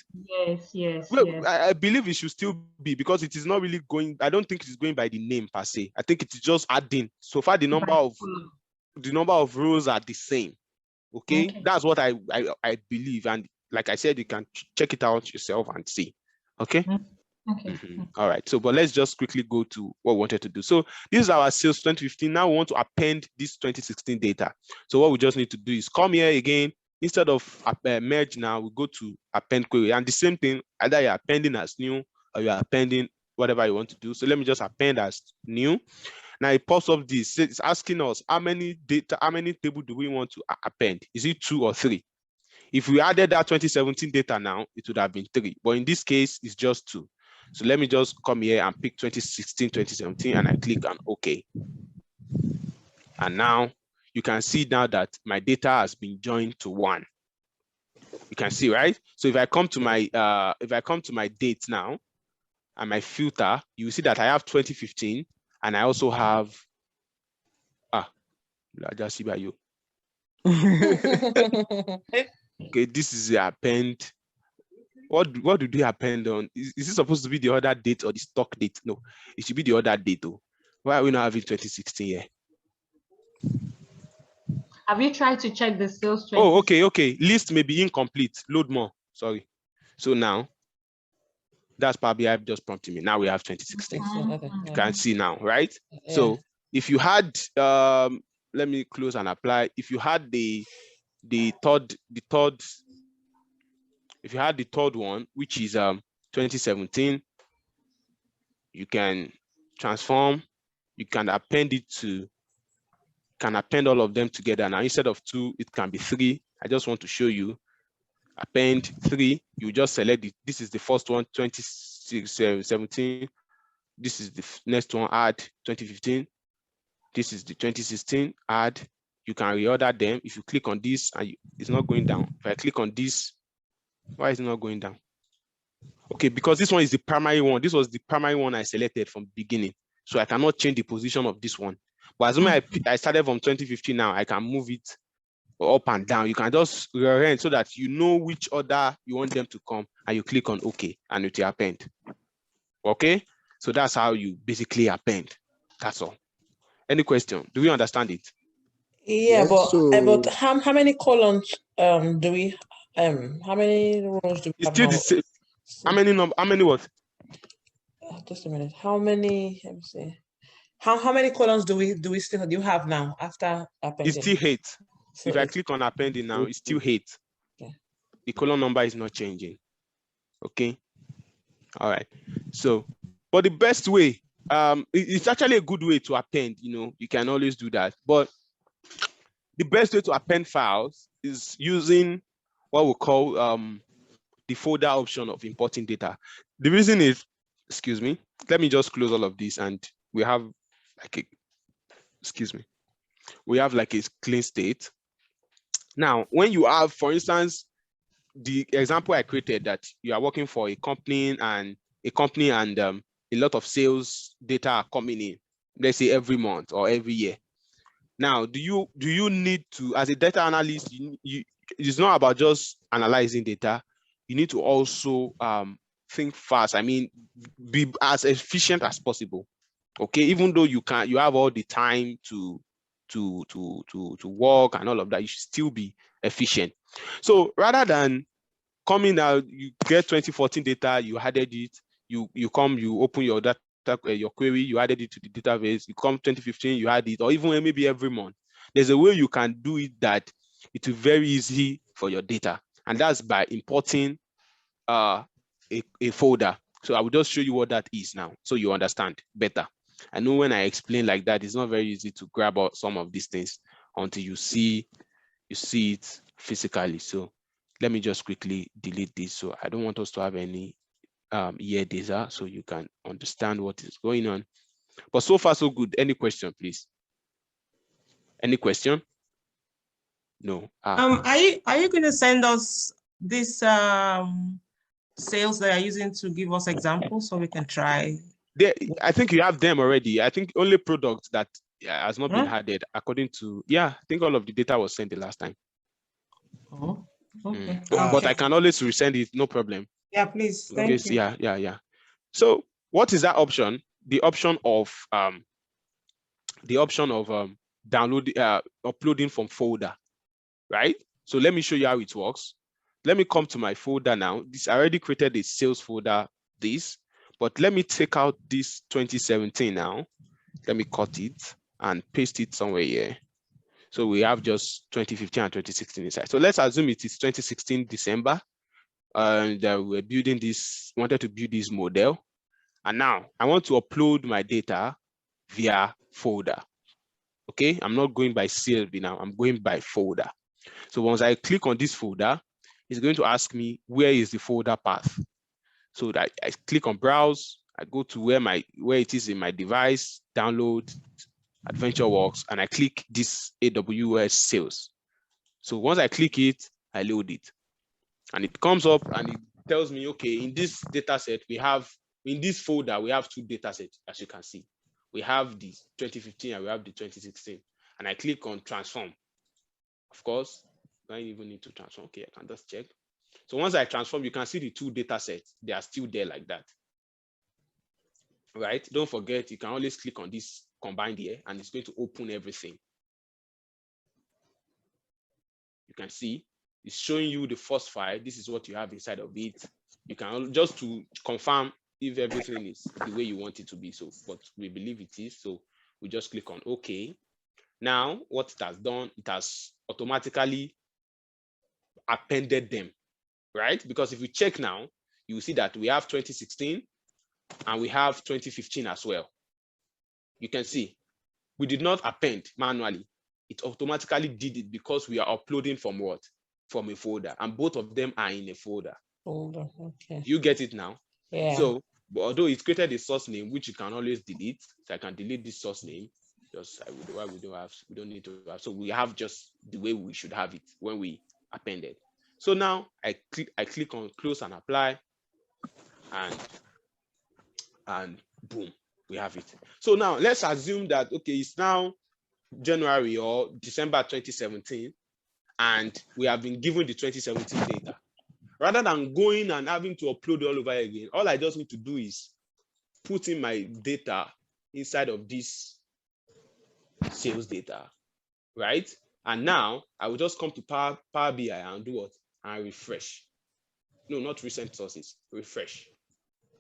Yes. Well, I believe it should still be, because it is not really going. I don't think it is going by the name per se. I think it is just adding. So far, the number of rows are the same. Okay, that's what I believe, and like I said, you can check it out yourself and see. Okay. All right. So, but let's just quickly go to what we wanted to do. So this is our sales 2015. Now we want to append this 2016 data. So what we just need to do is come here again. Instead of merge now, we go to append query, and the same thing, either you're appending as new or you're appending whatever you want to do. So let me just append as new. Now it pops up this. It's asking us how many tables do we want to append? Is it 2 or 3? If we added that 2017 data now, it would have been 3. But in this case, it's just 2. So let me just come here and pick 2016, 2017, and I click on OK. And now you can see now that my data has been joined to 1. You can see, right? So if I come to my date now and my filter, you see that I have 2015, and I also have just see by you. Okay, this is the append. What do they append on? Is it supposed to be the other date or the stock date? No, it should be the other date though. Why are we not having 2016 here? Have you tried to check the sales? Oh, okay. List may be incomplete. Load more. Sorry. So now, that's PowerBI just prompting me. Now we have 2016. You can see now, right? Yeah. So if you had, let me close and apply. If you had the third one, which is 2017, you can transform, you can append it to, can append all of them together. Now instead of 2, it can be 3. I just want to show you. Append 3, you just select it. This is the first one, 2017. This is the next one, add 2015. This is the 2016, add. You can reorder them. If you click on this, and it's not going down. If I click on this, why is it not going down? Okay, because this one is the primary one. This was the primary one I selected from the beginning. So I cannot change the position of this one. But as I started from 2015 now, I can move it up and down. You can just rearrange so that you know which order you want them to come, and you click on OK, and it will append. Okay, so that's how you basically append. That's all. Any question? Do we understand it? Yeah, yes, but how many columns do we how many rows do we have now? How many what? Just a minute. How many? Let me see. How many columns do you have now after appending? It's still 8. So if I click on appending now, it's still 8. Okay. The column number is not changing. Okay. All right. So, but the best way, it's actually a good way to append. You can always do that. But the best way to append files is using what we call the folder option of importing data. The reason is, excuse me, let me just close all of this, and we have like a clean state. Now, when you have, for instance, the example I created, that you are working for a company and a lot of sales data are coming in, let's say every month or every year. Now, do you need to, as a data analyst, it's not about just analyzing data. You need to also think fast. I mean, be as efficient as possible. Okay, even though you have all the time to work and all of that, you should still be efficient. So rather than coming out, you get 2014 data, you added it, you open your data, your query, you added it to the database, you come 2015, you add it, or even maybe every month. There's a way you can do it that it will be very easy for your data, and that's by importing a folder. So I will just show you what that is now, so you understand better. I know when I explain like that, it's not very easy to grab out some of these things until you see it physically. So let me just quickly delete this. So I don't want us to have any year data, so you can understand what is going on. But so far, so good. Any question, please? Any question? No. Are you going to send us this sales that are using to give us examples so we can try? I think you have them already. I think only product that has not been added, according to, I think all of the data was sent the last time. Oh, okay. But I can always resend it, no problem. Yeah, please. Thank you. Yeah. So what is that option? The option of uploading from folder, right? So let me show you how it works. Let me come to my folder now. I already created a sales folder, but let me take out this 2017 now. Let me cut it and paste it somewhere here. So we have just 2015 and 2016 inside. So let's assume it is 2016 December, and we're wanted to build this model. And now I want to upload my data via folder. Okay, I'm not going by CSV now, I'm going by folder. So once I click on this folder, it's going to ask me where is the folder path. So that I click on browse, I go to where it is in my device, download, AdventureWorks, and I click this AWS sales. So once I click it, I load it, and it comes up and it tells me, okay, in this data set, in this folder, we have 2 data sets, as you can see. We have the 2015 and we have the 2016. And I click on transform. Of course, I don't even need to transform. Okay, I can just check. So once I transform, you can see the 2 data sets. They are still there like that. Right? Don't forget, you can always click on this combined here, and it's going to open everything. You can see it's showing you the first file. This is what you have inside of it. You can just to confirm if everything is the way you want it to be. So, but we believe it is. So we just click on OK. Now, what it has done, it has automatically appended them, right? Because if you check now, you will see that we have 2016 and we have 2015 as well. You can see we did not append manually. It automatically did it because we are uploading from what? From a folder, and both of them are in a folder. Okay. You get it now? Yeah. So, but although it created a source name, which you can always delete, so I can delete this source name. Just why we don't need to have. So we have just the way we should have it when we appended. So now I click on close and apply, and boom, we have it. So now let's assume that, okay, it's now January or December 2017, and we have been given the 2017 data. Rather than going and having to upload all over again, all I just need to do is put in my data inside of this sales data, right? And now I will just come to PowerBI and do what? And refresh. No, not recent sources, refresh.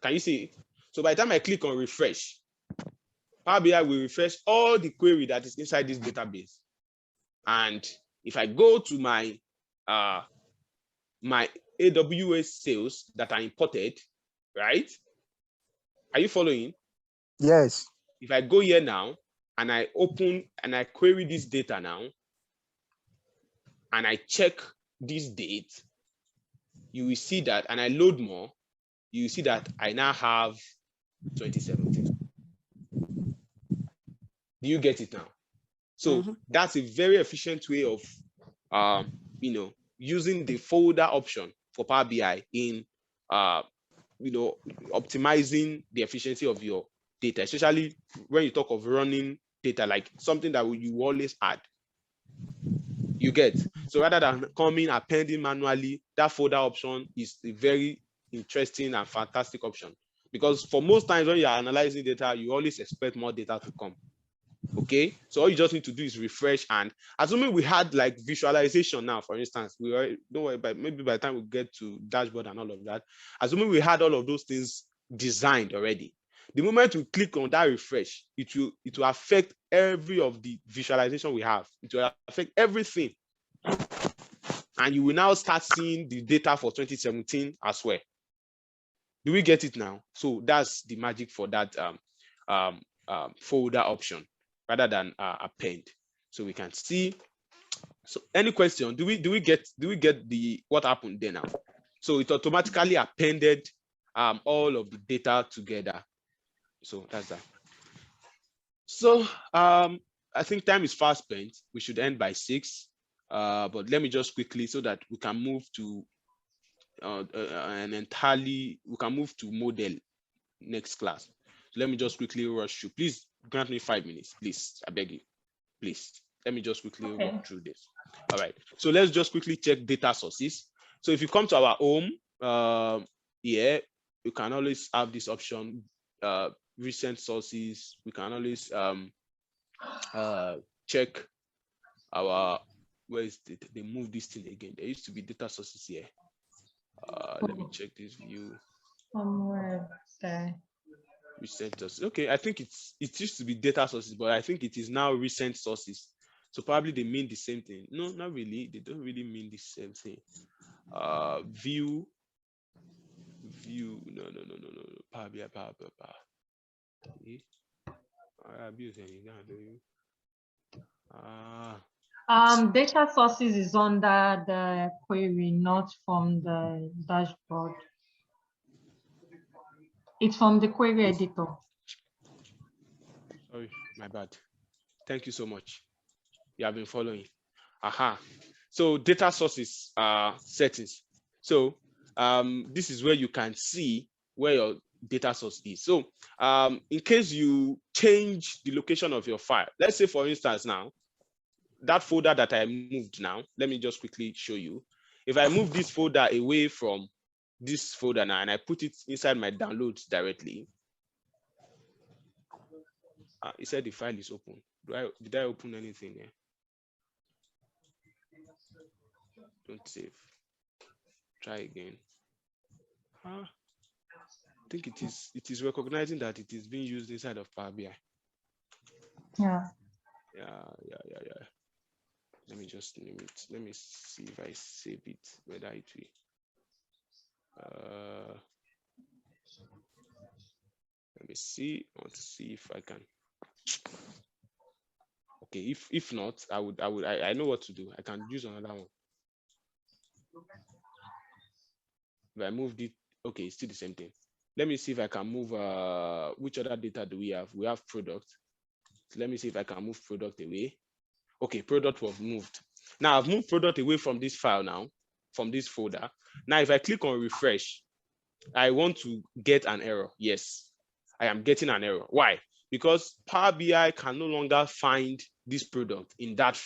Can you see it? So by the time I click on refresh, Power BI will refresh all the query that is inside this database. And if I go to my my AWS sales that are imported, right? Are you following? Yes. If I go here now and I open and I query this data now, and I check this date, you will see that, and I load more, you will see that I now have 2017. Do you get it now? So that's a very efficient way of using the folder option for Power BI in optimizing the efficiency of your data, especially when you talk of running data, like something that you always add. You get? So rather than coming appending manually, that folder option is a very interesting and fantastic option, because for most times when you are analyzing data, you always expect more data to come. Okay, so all you just need to do is refresh, and assuming we had like visualization now, for instance, don't worry, but maybe by the time we get to dashboard and all of that, assuming we had all of those things designed already, the moment we click on that refresh, it will affect every of the visualization we have. It will affect everything, and you will now start seeing the data for 2017 as well. Do we get it now? So that's the magic for that folder option rather than append. So we can see. So any question? Do we get the what happened there now? So it automatically appended all of the data together. So that's that. So I think time is fast spent. We should end by 6. But let me just quickly, so that we can move to we can move to model next class. So let me just quickly rush through. Please grant me 5 minutes, please. I beg you, please. Let me just quickly walk through this. All right. So let's just quickly check data sources. So if you come to our home, here you can always have this option, recent sources. We can always check our, where is it? They moved this thing again. There used to be data sources here. Let me check this view. Recent sources. Okay, I think it used to be data sources, but I think it is now recent sources. So probably they mean the same thing. No, not really. They don't really mean the same thing. View. No. PowerBI. Data sources is under the query, not from the dashboard. It's from the query editor. Sorry, my bad. Thank you so much. You have been following. So data sources settings. So this is where you can see where your data source is. So in case you change the location of your file, let's say for instance now, that folder that I moved now, let me just quickly show you. If I move this folder away from this folder now and I put it inside my downloads directly, it said the file is open. Did I open anything here? Don't save. Try again. I think it is recognizing that it is being used inside of Power BI. Yeah. Let me just name it. Let me see if I save it, whether it will. Let me see. I want to see if I can. Okay, if not, I know what to do. I can use another one. If I moved it, okay, it's still the same thing. Let me see if I can move which other data do we have? We have product. So let me see if I can move product away. Okay, product was moved. Now I've moved product away from this file now, from this folder. Now if I click on refresh, I want to get an error. Yes, I am getting an error. Why? Because Power BI can no longer find this product in that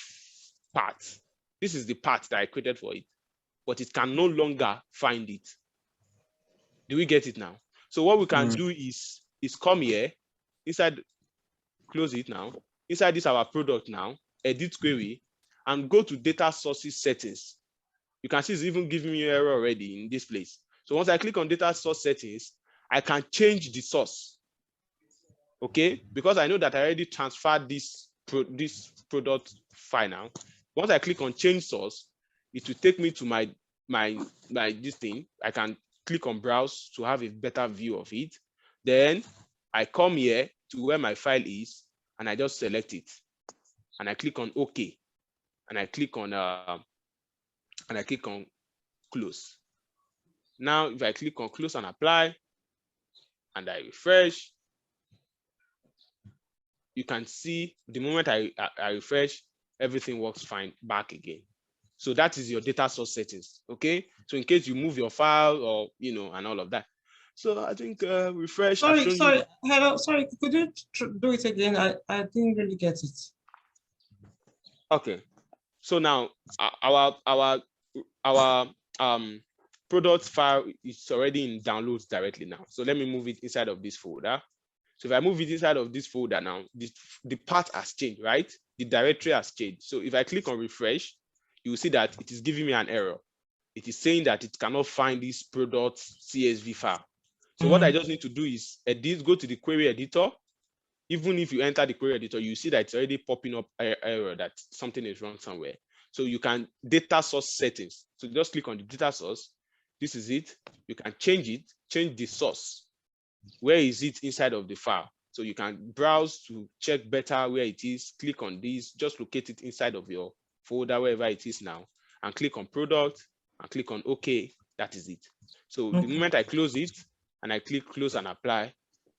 part. This is the part that I created for it, but it can no longer find it. Do we get it now? So what we can do is come here, inside, close it now, inside this our product now, edit query, and go to data sources settings. You can see it's even giving me an error already in this place. So once I click on data source settings, I can change the source. Okay, because I know that I already transferred this product file now. Once I click on change source, it will take me to my this thing. I can click on browse to have a better view of it. Then I come here to where my file is and I just select it and I click on OK and I click on close. Now if I click on close and apply and I refresh, you can see the moment I refresh, everything works fine back again. So that is your data source settings. Okay, so in case you move your file or and all of that. So I think refresh. Sorry. Hello. Sorry. Could you do it again? I didn't really get it. Okay. So now our product file is already in downloads directly now. So let me move it inside of this folder. So if I move it inside of this folder now, the path has changed, right? The directory has changed. So if I click on refresh, you will see that it is giving me an error. It is saying that it cannot find this product CSV file. So what I just need to do is go to the query editor. Even if you enter the query editor, you see that it's already popping up an error that something is wrong somewhere. So you can data source settings. So just click on the data source. This is it. You can change it, change the source. Where is it inside of the file? So you can browse to check better where it is. Click on this, just locate it inside of your folder, wherever it is now, and click on product and click on OK. That is it. So the moment I close it and I click close and apply,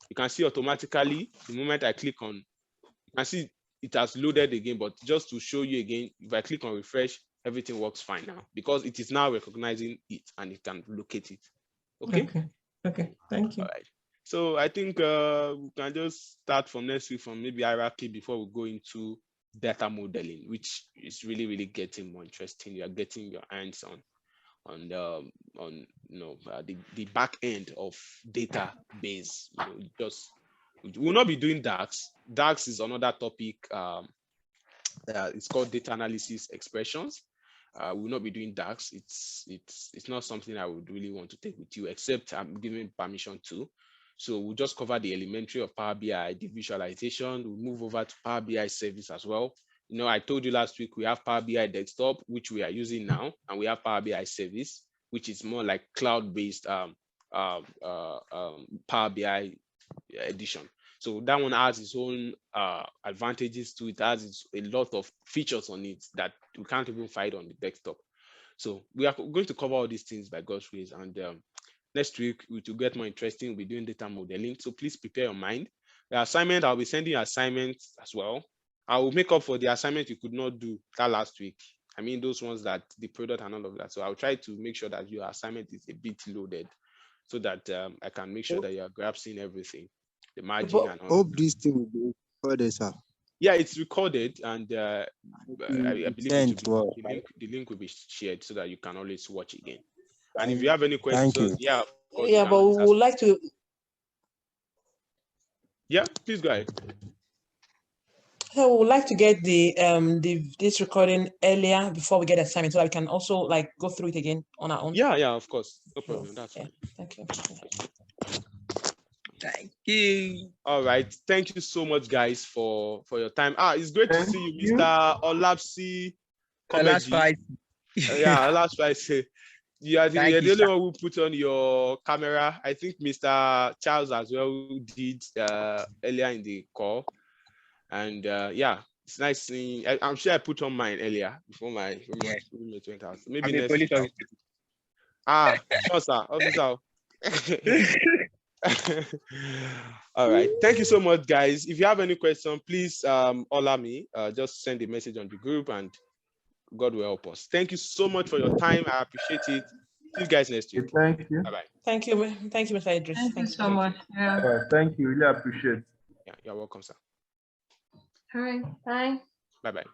you can see automatically the moment I click on, you can see it has loaded again. But just to show you again, if I click on refresh, everything works fine now because it is now recognizing it and it can locate it. Okay. Okay. Thank you. All right. So I think we can just start from next week from maybe hierarchy before we go into data modeling, which is really, really getting more interesting. You are getting your hands on the back end of database. We'll not be doing DAX. DAX is another topic. It's called data analysis expressions. We'll not be doing DAX. It's not something I would really want to take with you, except I'm giving permission to. So we'll just cover the elementary of Power BI, the visualization. We'll move over to Power BI service as well. I told you last week we have Power BI desktop, which we are using now, and we have Power BI service, which is more like cloud-based Power BI edition. So that one has its own advantages to it. Has a lot of features on it that we can't even find on the desktop. So we are going to cover all these things by God's grace. And next week, to get more interesting, we'll be doing data modeling. So please prepare your mind. The assignment, I'll be sending you assignments as well. I will make up for the assignment you could not do that last week. I mean, those ones that the product and all of that. So I'll try to make sure that your assignment is a bit loaded so that I can make sure that you are grasping everything. The margin and all. Hope this thing will be recorded, sir. Yeah, it's recorded, and I believe the link will be shared so that you can always watch again. And if you have any questions, yeah, but we would like to. Yeah, please go ahead. So we would like to get this recording earlier before we get assignment, so that we can also go through it again on our own. Yeah, of course, no problem. That's fine. Thank you. Thank you. All right, thank you so much, guys, for your time. It's great to see you, Mr. Olapsi. Yeah, Olapsi. You are the only one who put on your camera. I think Mr. Charles as well did earlier in the call. And yeah, it's nice seeing. I'm sure I put on mine earlier before my roommate went out. Maybe next week. Sure, sir. Officer. All right. Thank you so much, guys. If you have any question, please holler me. Just send a message on the group, and God will help us. Thank you so much for your time. I appreciate it. See you guys next week. Thank you. Bye-bye. Thank you, Mr. Idris. Thank you so much. Yeah. Thank you. Really appreciate it. Yeah, you're welcome, sir. All right. Bye. Bye-bye.